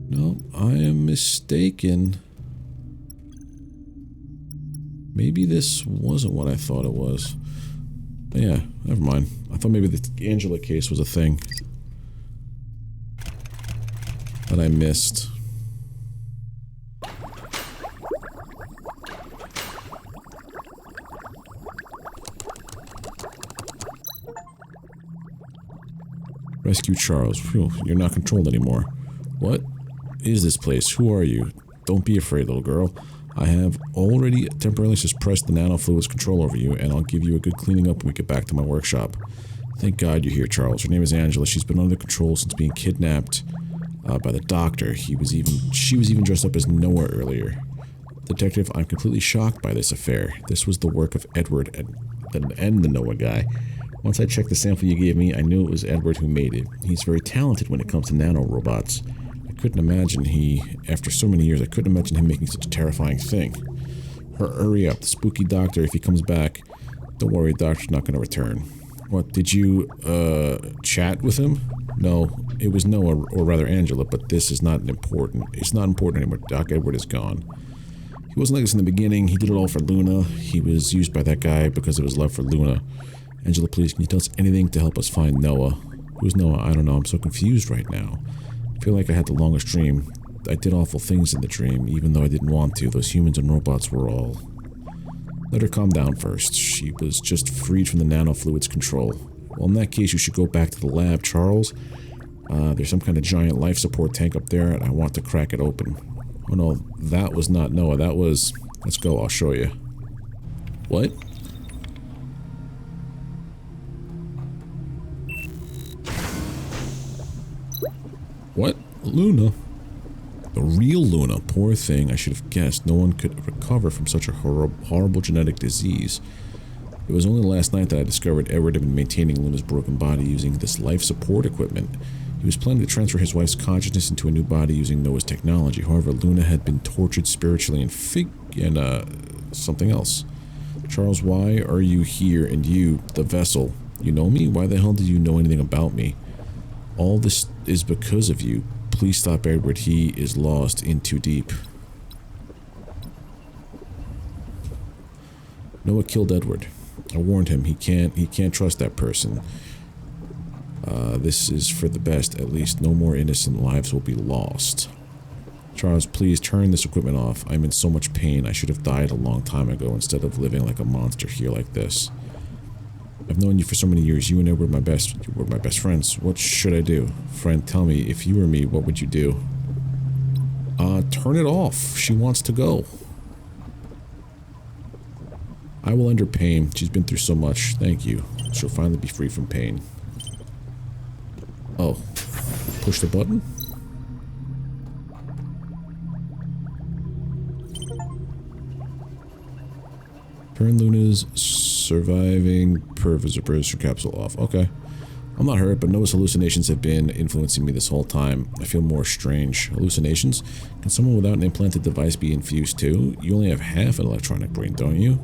Nope, I am mistaken. Maybe this wasn't what I thought it was. But yeah, never mind. I thought maybe the Angela case was a thing that I missed. Rescue Charles. Phew, you're not controlled anymore. What is this place? Who are you? Don't be afraid, little girl. I have already temporarily suppressed the nanofluid's control over you, and I'll give you a good cleaning up when we get back to my workshop. Thank God you're here, Charles. Her name is Angela. She's been under control since being kidnapped by the doctor. She was even dressed up as Noah earlier. Detective, I'm completely shocked by this affair. This was the work of Edward and the Noah guy. Once I checked the sample you gave me, I knew it was Edward who made it. He's very talented when it comes to nanorobots. I couldn't imagine after so many years, I couldn't imagine him making such a terrifying thing. Hurry up, the spooky doctor, if he comes back. Don't worry, the doctor's not going to return. What, did you, chat with him? No, it was Noah, or rather Angela, but this is not important. It's not important anymore. Doc Edward is gone. He wasn't like this in the beginning. He did it all for Luna. He was used by that guy because of his love for Luna. Angela, please, can you tell us anything to help us find Noah? Who's Noah? I don't know. I'm so confused right now. I feel like I had the longest dream. I did awful things in the dream, even though I didn't want to. Those humans and robots were all... Let her calm down first. She was just freed from the nanofluid's control. Well, in that case, you should go back to the lab, Charles. There's some kind of giant life support tank up there, and I want to crack it open. Oh no, that was not Noah. That was... Let's go, I'll show you. What? What? Luna? The real Luna. Poor thing, I should have guessed. No one could recover from such a horrible genetic disease. It was only last night that I discovered Edward had been maintaining Luna's broken body using this life support equipment. He was planning to transfer his wife's consciousness into a new body using Noah's technology. However, Luna had been tortured spiritually and something else. Charles, why are you here? And you, the vessel, you know me? Why the hell did you know anything about me? All this is because of you. Please stop Edward. He is lost in too deep. Noah killed Edward. I warned him. He can't trust that person. This is for the best. At least no more innocent lives will be lost. Charles, please turn this equipment off. I'm in so much pain. I should have died a long time ago instead of living like a monster here like this. I've known you for so many years. You and Edward were my best friends. What should I do? Friend, tell me, if you were me, what would you do? Turn it off. She wants to go. I will end her pain. She's been through so much. Thank you. She'll finally be free from pain. Oh. Push the button? Turn Luna's surviving preservation capsule off. Okay. I'm not hurt, but Noah's hallucinations have been influencing me this whole time. I feel more strange. Hallucinations? Can someone without an implanted device be infused too? You only have half an electronic brain, don't you?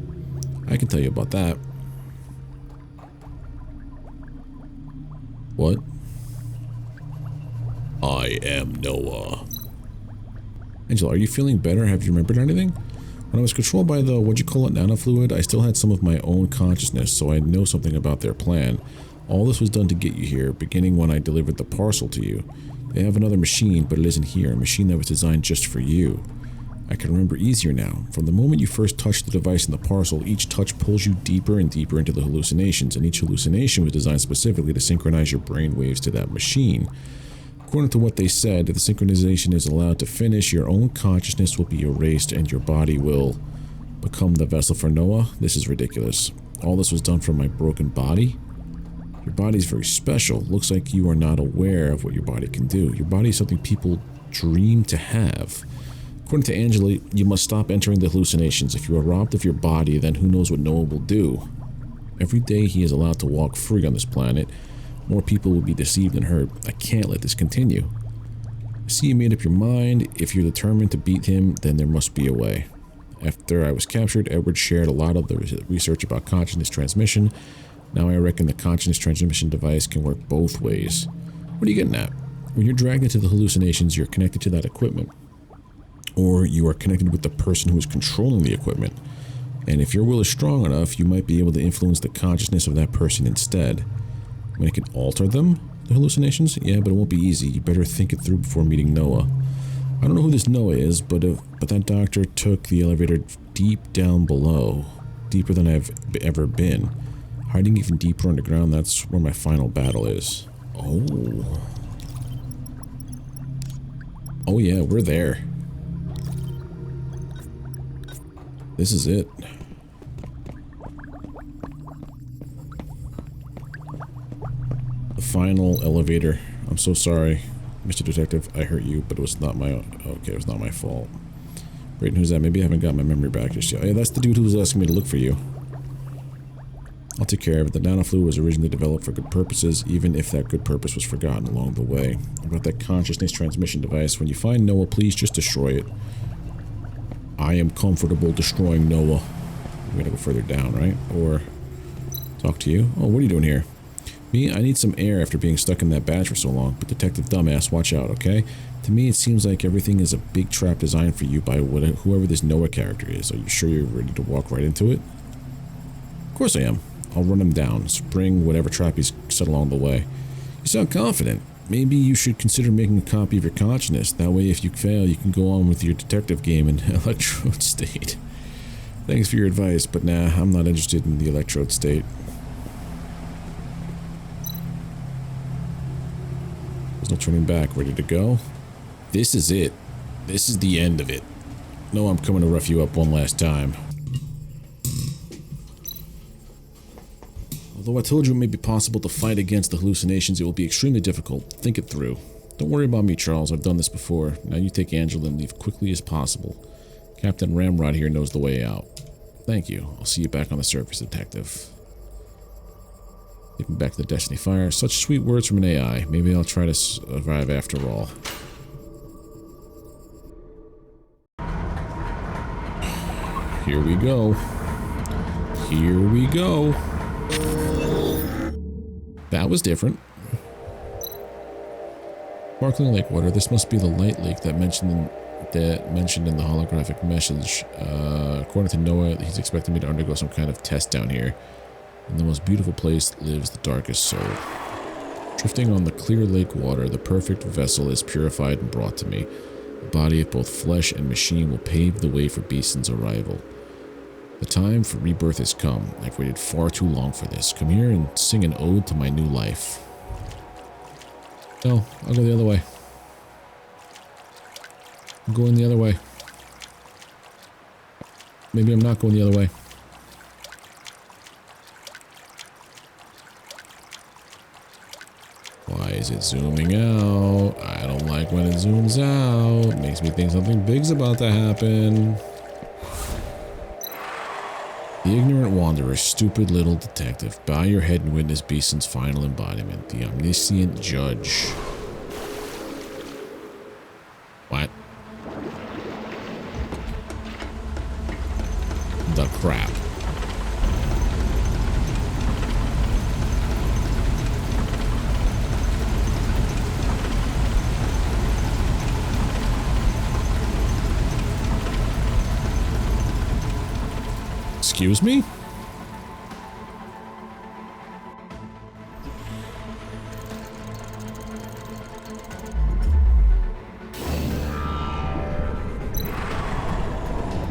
I can tell you about that. What? I am Noah. Angela, are you feeling better? Have you remembered anything? When I was controlled by the, what'd you call it, nanofluid, I still had some of my own consciousness, so I know something about their plan. All this was done to get you here, beginning when I delivered the parcel to you. They have another machine, but it isn't here, a machine that was designed just for you. I can remember easier now. From the moment you first touched the device in the parcel, each touch pulls you deeper and deeper into the hallucinations, and each hallucination was designed specifically to synchronize your brain waves to that machine. According to what they said, if the synchronization is allowed to finish, your own consciousness will be erased and your body will become the vessel for Noah. This is ridiculous. All this was done from my broken body? Your body is very special. Looks like you are not aware of what your body can do. Your body is something people dream to have. According to Angela, you must stop entering the hallucinations. If you are robbed of your body, then who knows what Noah will do. Every day he is allowed to walk free on this planet, more people will be deceived and hurt. I can't let this continue. I see you made up your mind. If you're determined to beat him, then there must be a way. After I was captured, Edward shared a lot of the research about consciousness transmission. Now I reckon the consciousness transmission device can work both ways. What are you getting at? When you're dragged into the hallucinations, you're connected to that equipment. Or you are connected with the person who is controlling the equipment. And if your will is strong enough, you might be able to influence the consciousness of that person instead. I mean, it can alter them, the hallucinations? Yeah, but it won't be easy. You better think it through before meeting Noah. I don't know who this Noah is, but that doctor took the elevator deep down below. Deeper than I've ever been. Hiding even deeper underground, that's where my final battle is. Oh. Oh yeah, we're there. This is it. The final elevator. I'm so sorry, Mr. Detective. I hurt you, but it was not my own. Okay, it was not my fault. Brayden, who's that? Maybe I haven't got my memory back just yet. Oh, yeah, that's the dude who was asking me to look for you. I'll take care of it. The nanofluid was originally developed for good purposes, even if that good purpose was forgotten along the way. About that consciousness transmission device, when you find Noah, please just destroy it. I am comfortable destroying Noah. We gotta go further down, right? Or talk to you. Oh, what are you doing here? Me? I need some air after being stuck in that badge for so long. But Detective Dumbass, watch out, okay? To me, it seems like everything is a big trap designed for you by whoever this Noah character is. Are you sure you're ready to walk right into it? Of course I am. I'll run him down, spring whatever trap he's set along the way. You sound confident. Maybe you should consider making a copy of your consciousness. That way, if you fail, you can go on with your detective game in electrode state. Thanks for your advice, but nah, I'm not interested in the electrode state. There's no turning back. Ready to go? This is it. This is the end of it. No, I'm coming to rough you up one last time. Although I told you it may be possible to fight against the hallucinations, it will be extremely difficult. Think it through. Don't worry about me, Charles. I've done this before. Now you take Angela and leave quickly as possible. Captain Ramrod here knows the way out. Thank you. I'll see you back on the surface, Detective. Take me back to the Destiny Fire. Such sweet words from an AI. Maybe I'll try to survive after all. Here we go. Here we go. That was different. Sparkling lake water. This must be the light lake that mentioned in the holographic message. According to Noah, he's expecting me to undergo some kind of test down here. In the most beautiful place lives the darkest soul. Drifting on the clear lake water, the perfect vessel is purified and brought to me. The body of both flesh and machine will pave the way for Beeson's arrival. The time for rebirth has come. I've waited far too long for this. Come here and sing an ode to my new life. No, I'll go the other way. I'm going the other way. Maybe I'm not going the other way. Why is it zooming out? I don't like when it zooms out. It makes me think something big's about to happen. The ignorant wanderer, stupid little detective. Bow your head and witness Beeson's final embodiment. The omniscient judge. What? The crap. Excuse me?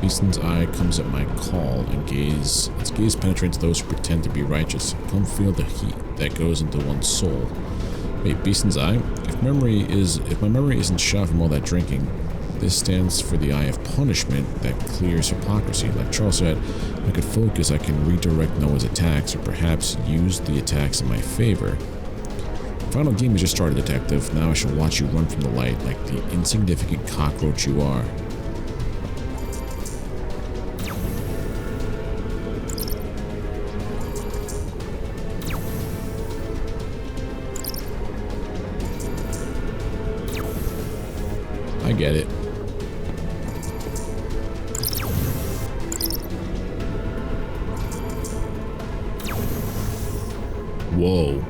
Beeson's eye comes at my call, and its gaze penetrates those who pretend to be righteous. Come feel the heat that goes into one's soul. Wait, Beeson's eye? If my memory isn't shot from all that drinking, this stands for the eye of punishment that clears hypocrisy. Like Charles said, I could focus, I can redirect Noah's attacks, or perhaps use the attacks in my favor. Final game has just started, detective. Now I shall watch you run from the light like the insignificant cockroach you are. I get it. Whoa.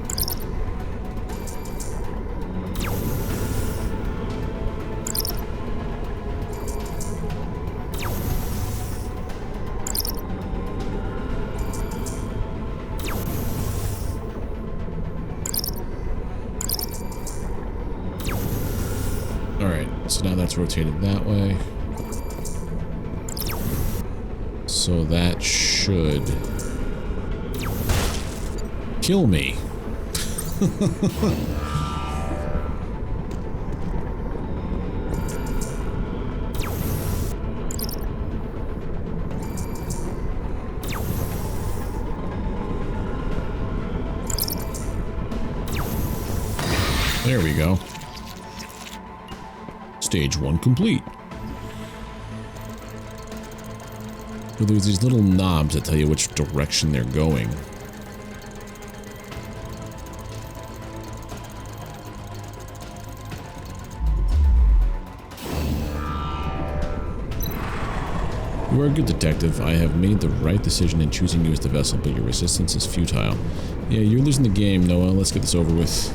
Alright, so now that's rotated that way. So that should kill me. There we go. Stage 1 complete. So there's these little knobs that tell you which direction they're going. You are a good detective. I have made the right decision in choosing you as the vessel, but your resistance is futile. Yeah, you're losing the game, Noah. Let's get this over with.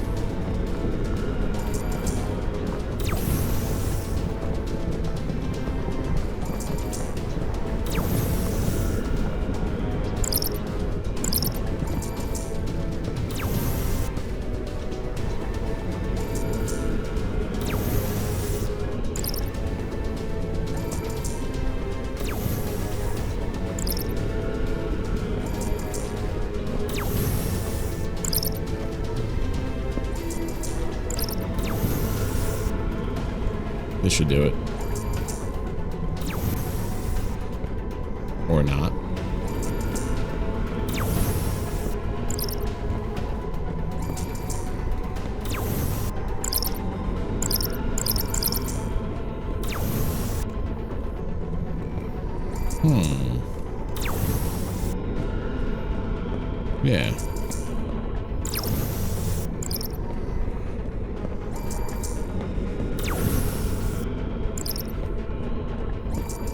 This should do it. Or not. Yeah.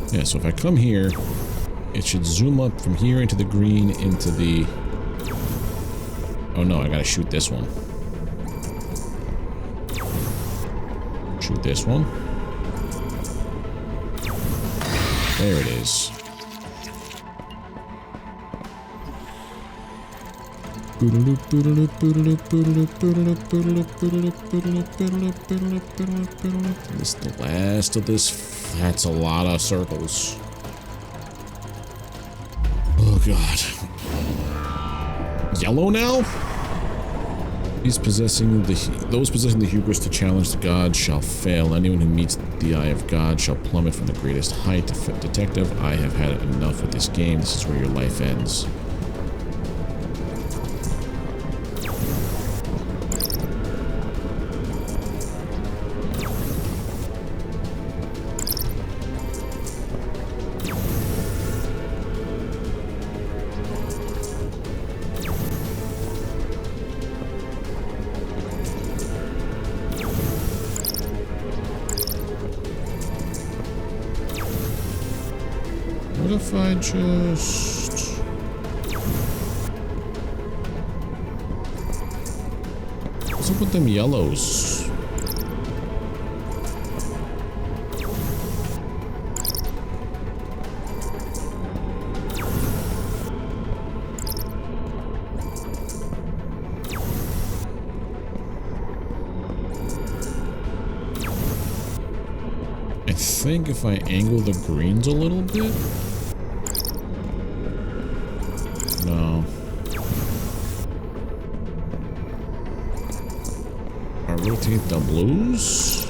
Yeah, so if I come here It should zoom up from here into the green into the... Oh no, I gotta shoot this one. Shoot this one. There it is. This is the last of this. That's a lot of circles. Oh god. Yellow now? Those possessing the hubris to challenge the gods shall fail. Anyone who meets the eye of God shall plummet from the greatest height. Detective, I have had enough with this game. This is where your life ends. What if I just... What's up with them yellows? I think if I angle the greens a little bit... No. I rotate the blues?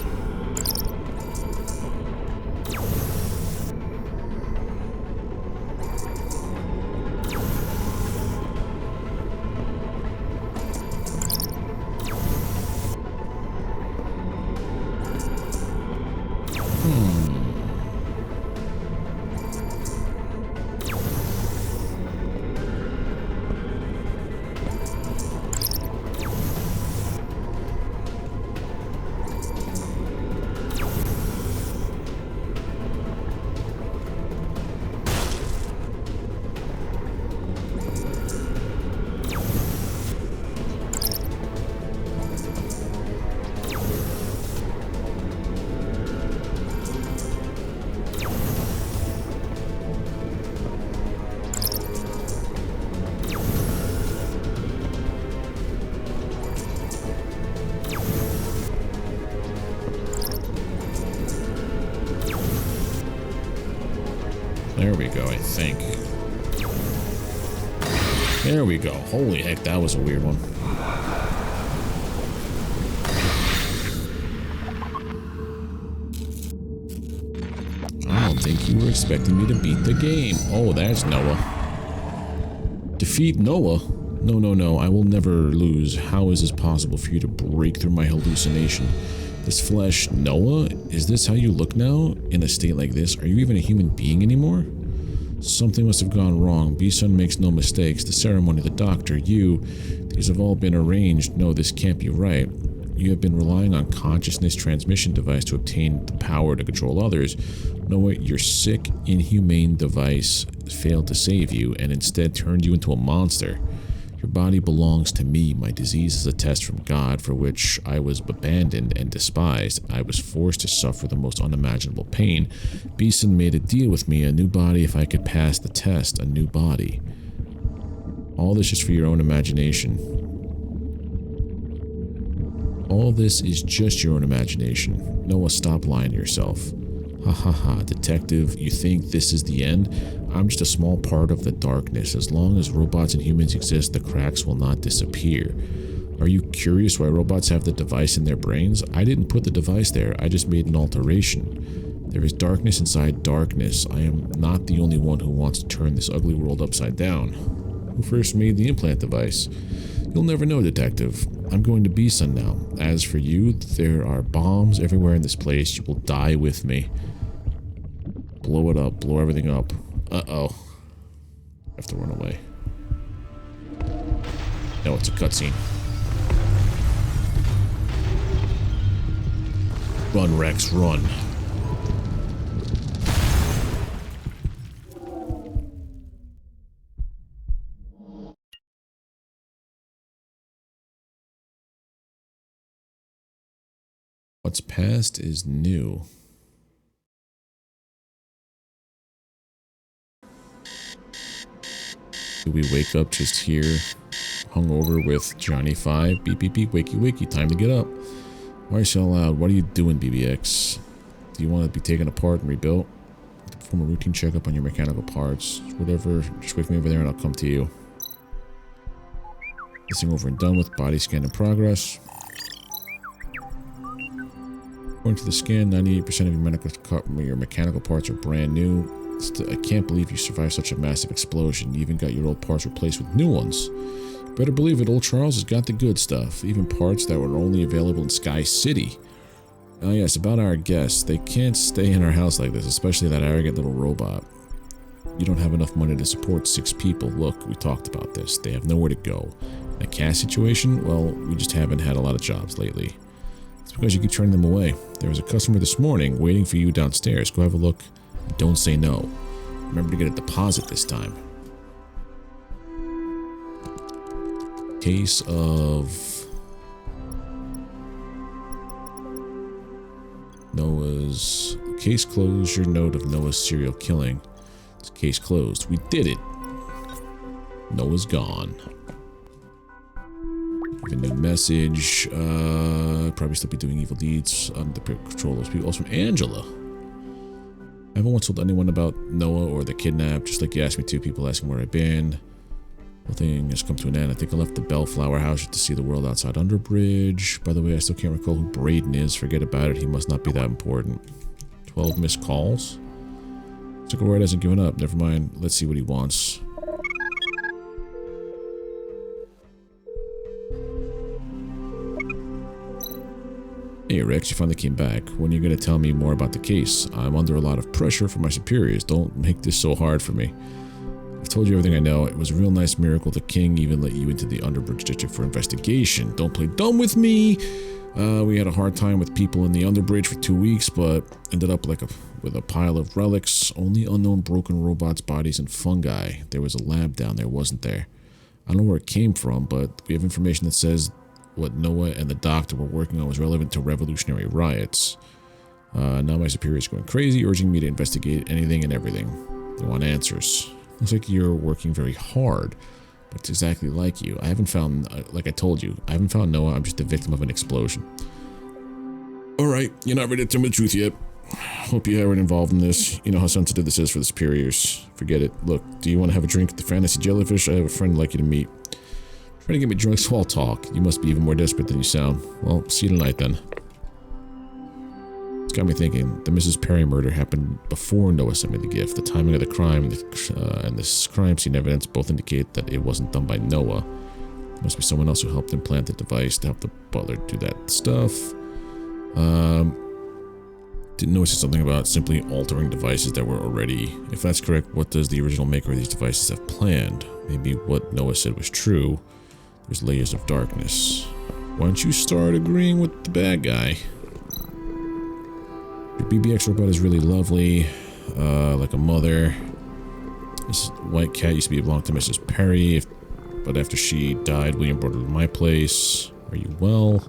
There we go, I think. There we go. Holy heck, that was a weird one. I don't think you were expecting me to beat the game. Oh, there's Noah. Defeat Noah? No, no, no. I will never lose. How is this possible for you to break through my hallucination? This flesh, Noah? Is this how you look now? In a state like this? Are you even a human being anymore? Something must have gone wrong. B-Sun makes no mistakes. The ceremony, the doctor, you. These have all been arranged. No, this can't be right. You have been relying on consciousness transmission device to obtain the power to control others. Noah, your sick, inhumane device failed to save you and instead turned you into a monster. Your body belongs to me. My disease is a test from God for which I was abandoned and despised. I was forced to suffer the most unimaginable pain. B-Sun made a deal with me, a new body if I could pass the test, a new body. All this is for your own imagination. All this is just your own imagination. Noah, stop lying to yourself. Ha ha ha, detective, you think this is the end? I'm just a small part of the darkness. As long as robots and humans exist, the cracks will not disappear. Are you curious why robots have the device in their brains? I didn't put the device there, I just made an alteration. There is darkness inside darkness. I am not the only one who wants to turn this ugly world upside down. Who first made the implant device? You'll never know, detective. I'm going to B-Sun now. As for you, there are bombs everywhere in this place. You will die with me. Blow it up. Blow everything up. Uh-oh. I have to run away. No, it's a cutscene. Run, Rex, run. What's past is new. Do we wake up just here, hungover with Johnny 5? Beep, beep, beep, wakey, wakey, time to get up. Why are you so loud? What are you doing, BBX? Do you want to be taken apart and rebuilt? Perform a routine checkup on your mechanical parts. Whatever, just wake me over there and I'll come to you. This thing over and done with. Body scan in progress. According to the scan, 98% of your mechanical parts are brand new. Still, I can't believe you survived such a massive explosion. You even got your old parts replaced with new ones. Better believe it, old Charles has got the good stuff. Even parts that were only available in Sky City. Oh yes, about our guests. They can't stay in our house like this, especially that arrogant little robot. You don't have enough money to support 6 people. Look, we talked about this. They have nowhere to go. In a cash situation? Well, we just haven't had a lot of jobs lately. It's because you keep turning them away. There was a customer this morning waiting for you downstairs. Go have a look. Don't say no. Remember to get a deposit this time. Case of Noah's... Case closure note of Noah's serial killing. It's case closed. We did it. Noah's gone. Give a new message. Probably still be doing evil deeds under the control of those people. Also from Angela. I haven't once told anyone about Noah or the kidnap, just like you asked me to. People asking where I've been. The thing has come to an end. I think I left the Bellflower house to see the world outside Underbridge. By the way, I still can't recall who Braden is. Forget about it. He must not be that important. 12 missed calls. Zuckerward hasn't given up. Never mind. Let's see what he wants. Hey Rex, you finally came back. When are you going to tell me more about the case? I'm under a lot of pressure from my superiors. Don't make this so hard for me. I've told you everything I know. It was a real nice miracle the king even let you into the Underbridge district for investigation. Don't play dumb with me. We had a hard time with people in the Underbridge for 2 weeks, but ended up with a pile of relics, only unknown broken robots, bodies, and fungi. There was a lab down there, wasn't there? I don't know where it came from, but we have information that says what Noah and the doctor were working on was relevant to revolutionary riots. Now my superior's going crazy, urging me to investigate anything and everything. They want answers. Looks like you're working very hard, but it's exactly like you. I haven't found, like I told you, I haven't found Noah. I'm just a victim of an explosion. Alright, you're not ready to tell me the truth yet. Hope you weren't involved in this. You know how sensitive this is for the superiors. Forget it. Look, do you want to have a drink at the Fantasy Jellyfish? I have a friend I'd like you to meet. Trying to get me drunk so I'll talk. You must be even more desperate than you sound. Well, see you tonight then. It's got me thinking, the Mrs. Perry murder happened before Noah sent me the gift. The timing of the crime and this crime scene evidence both indicate that it wasn't done by Noah. It must be someone else who helped implant the device to help the butler do that stuff. Didn't notice something about simply altering devices that were already... If that's correct, what does the original maker of these devices have planned? Maybe what Noah said was true. There's layers of darkness. Why don't you start agreeing with the bad guy? Your BBX robot is really lovely, like a mother. This white cat used to belong to Mrs. Perry, but after she died, William brought her to my place. Are you well?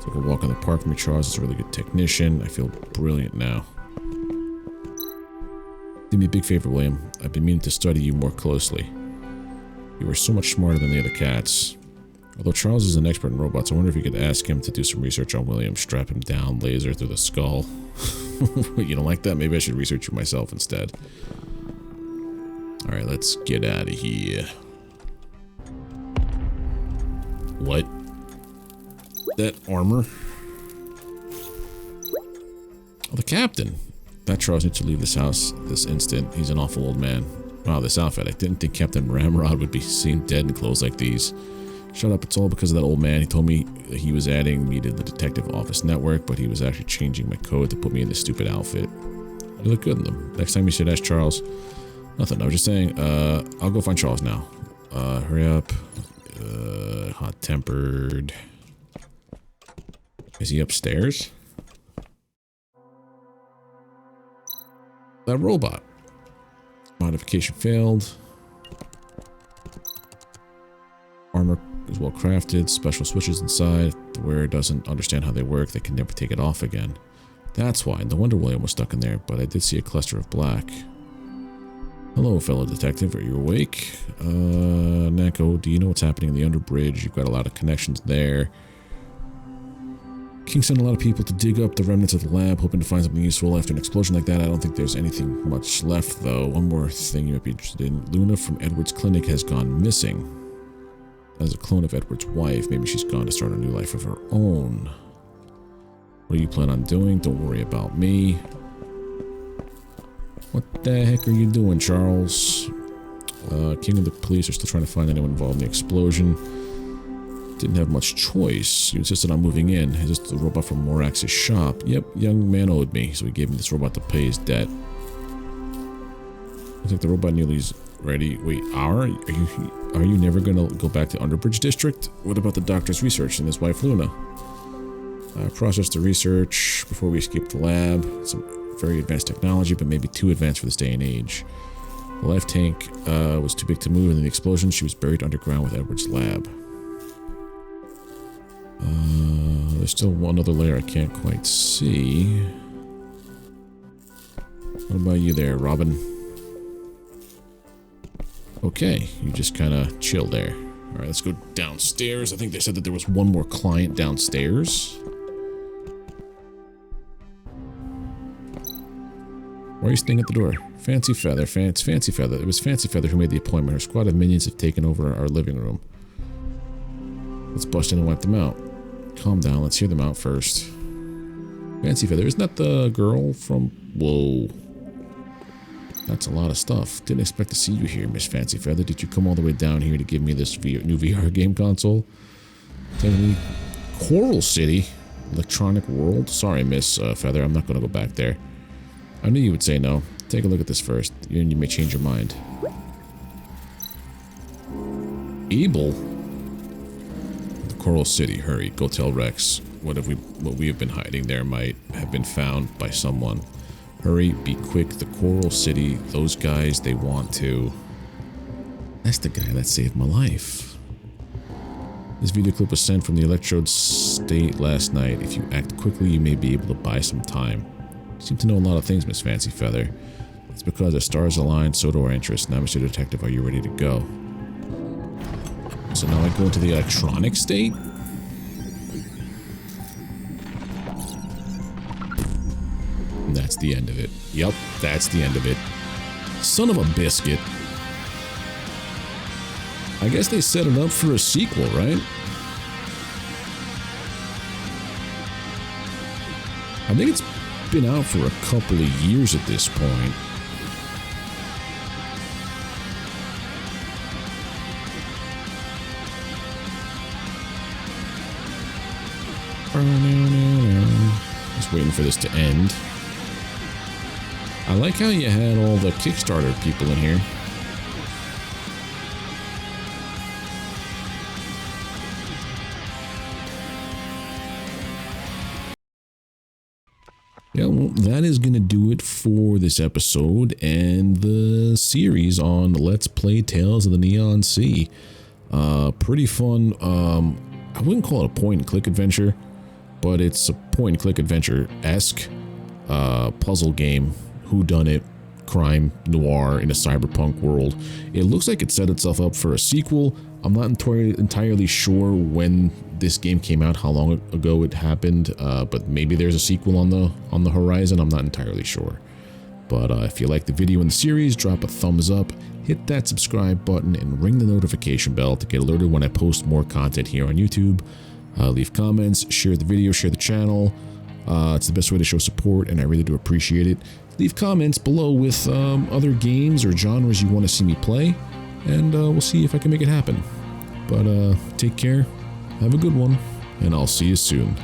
Took a walk in the park from me, Charles. It's a really good technician. I feel brilliant now. Do me a big favor, William. I've been meaning to study you more closely. You were so much smarter than the other cats. Although Charles is an expert in robots, I wonder if you could ask him to do some research on William. Strap him down, laser through the skull. You don't like that? Maybe I should research it myself instead. Alright, let's get out of here. What? That armor? Oh, the captain. That Charles needs to leave this house this instant. He's an awful old man. Wow, this outfit. I didn't think Captain Ramrod would be seen dead in clothes like these. Shut up, it's all because of that old man. He told me he was adding me to the detective office network, but he was actually changing my code to put me in this stupid outfit. You look good in them. Next time you should ask Charles. Nothing, I was just saying, I'll go find Charles now. Hurry up. Hot-tempered. Is he upstairs? That robot. Modification failed. Armor is well crafted. Special switches inside. The wearer doesn't understand how they work. They can never take it off again. That's why. No wonder William was stuck in there, but I did see a cluster of black. Hello, fellow detective. Are you awake? Neko, do you know what's happening in the underbridge? You've got a lot of connections there. King sent a lot of people to dig up the remnants of the lab, hoping to find something useful. After an explosion like that, I don't think there's anything much left, though. One more thing you might be interested in. Luna from Edward's clinic has gone missing. As a clone of Edward's wife, maybe she's gone to start a new life of her own. What do you plan on doing? Don't worry about me. What the heck are you doing, Charles? King and the police are still trying to find anyone involved in the explosion. Didn't have much choice. You insisted on moving in. Is this the robot from Morax's shop? Yep, young man owed me, so he gave me this robot to pay his debt. Looks like the robot nearly is ready. Wait, are you never gonna go back to Underbridge District? What about the doctor's research and his wife Luna? I processed the research before we escaped the lab. Some very advanced technology, but maybe too advanced for this day and age. The life tank was too big to move, and in the explosion, she was buried underground with Edward's lab. There's still one other layer I can't quite see. What about you there, Robin? Okay, you just kind of chill there. Alright, let's go downstairs. I think they said that there was one more client downstairs. Why are you staying at the door? Fancy Feather, Fancy Feather. It was Fancy Feather who made the appointment. Her squad of minions have taken over our living room. Let's bust in and wipe them out. Calm down, let's hear them out first. Fancy Feather, isn't that the girl from... Whoa. That's a lot of stuff. Didn't expect to see you here, Miss Fancy Feather. Did you come all the way down here to give me this new VR game console? Tell me, Coral City? Electronic World? Sorry, Miss Feather, I'm not going to go back there. I knew you would say no. Take a look at this first, and you may change your mind. Abel? The Coral City, hurry, go tell Rex. What we have been hiding there might have been found by someone. Hurry, be quick, the Coral City, those guys, they want to... That's the guy that saved my life. This video clip was sent from the Electrode State last night. If you act quickly, you may be able to buy some time. You seem to know a lot of things, Miss Fancy Feather. It's because the stars align, so do our interests. Now, Mr. Detective, are you ready to go? So now I go into the Electronic State? And that's the end of it. Yep, that's the end of it. Son of a biscuit. I guess they set it up for a sequel, right? I think it's been out for a couple of years at this point. Just waiting for this to end. I like how you had all the Kickstarter people in here. Yeah, well, that is going to do it for this episode and the series on Let's Play Tales of the Neon Sea. Pretty fun. I wouldn't call it a point-and-click adventure, but it's a point-and-click adventure-esque puzzle game. Whodunit, crime, noir in a cyberpunk world. It looks like it set itself up for a sequel. I'm not entirely sure when this game came out, how long ago it happened, but maybe there's a sequel on the horizon. I'm not entirely sure. But if you like the video in the series, drop a thumbs up, hit that subscribe button, and ring the notification bell to get alerted when I post more content here on YouTube. Leave comments, share the video, share the channel. It's the best way to show support, and I really do appreciate it. Leave comments below with other games or genres you want to see me play, and we'll see if I can make it happen. But take care, have a good one, and I'll see you soon.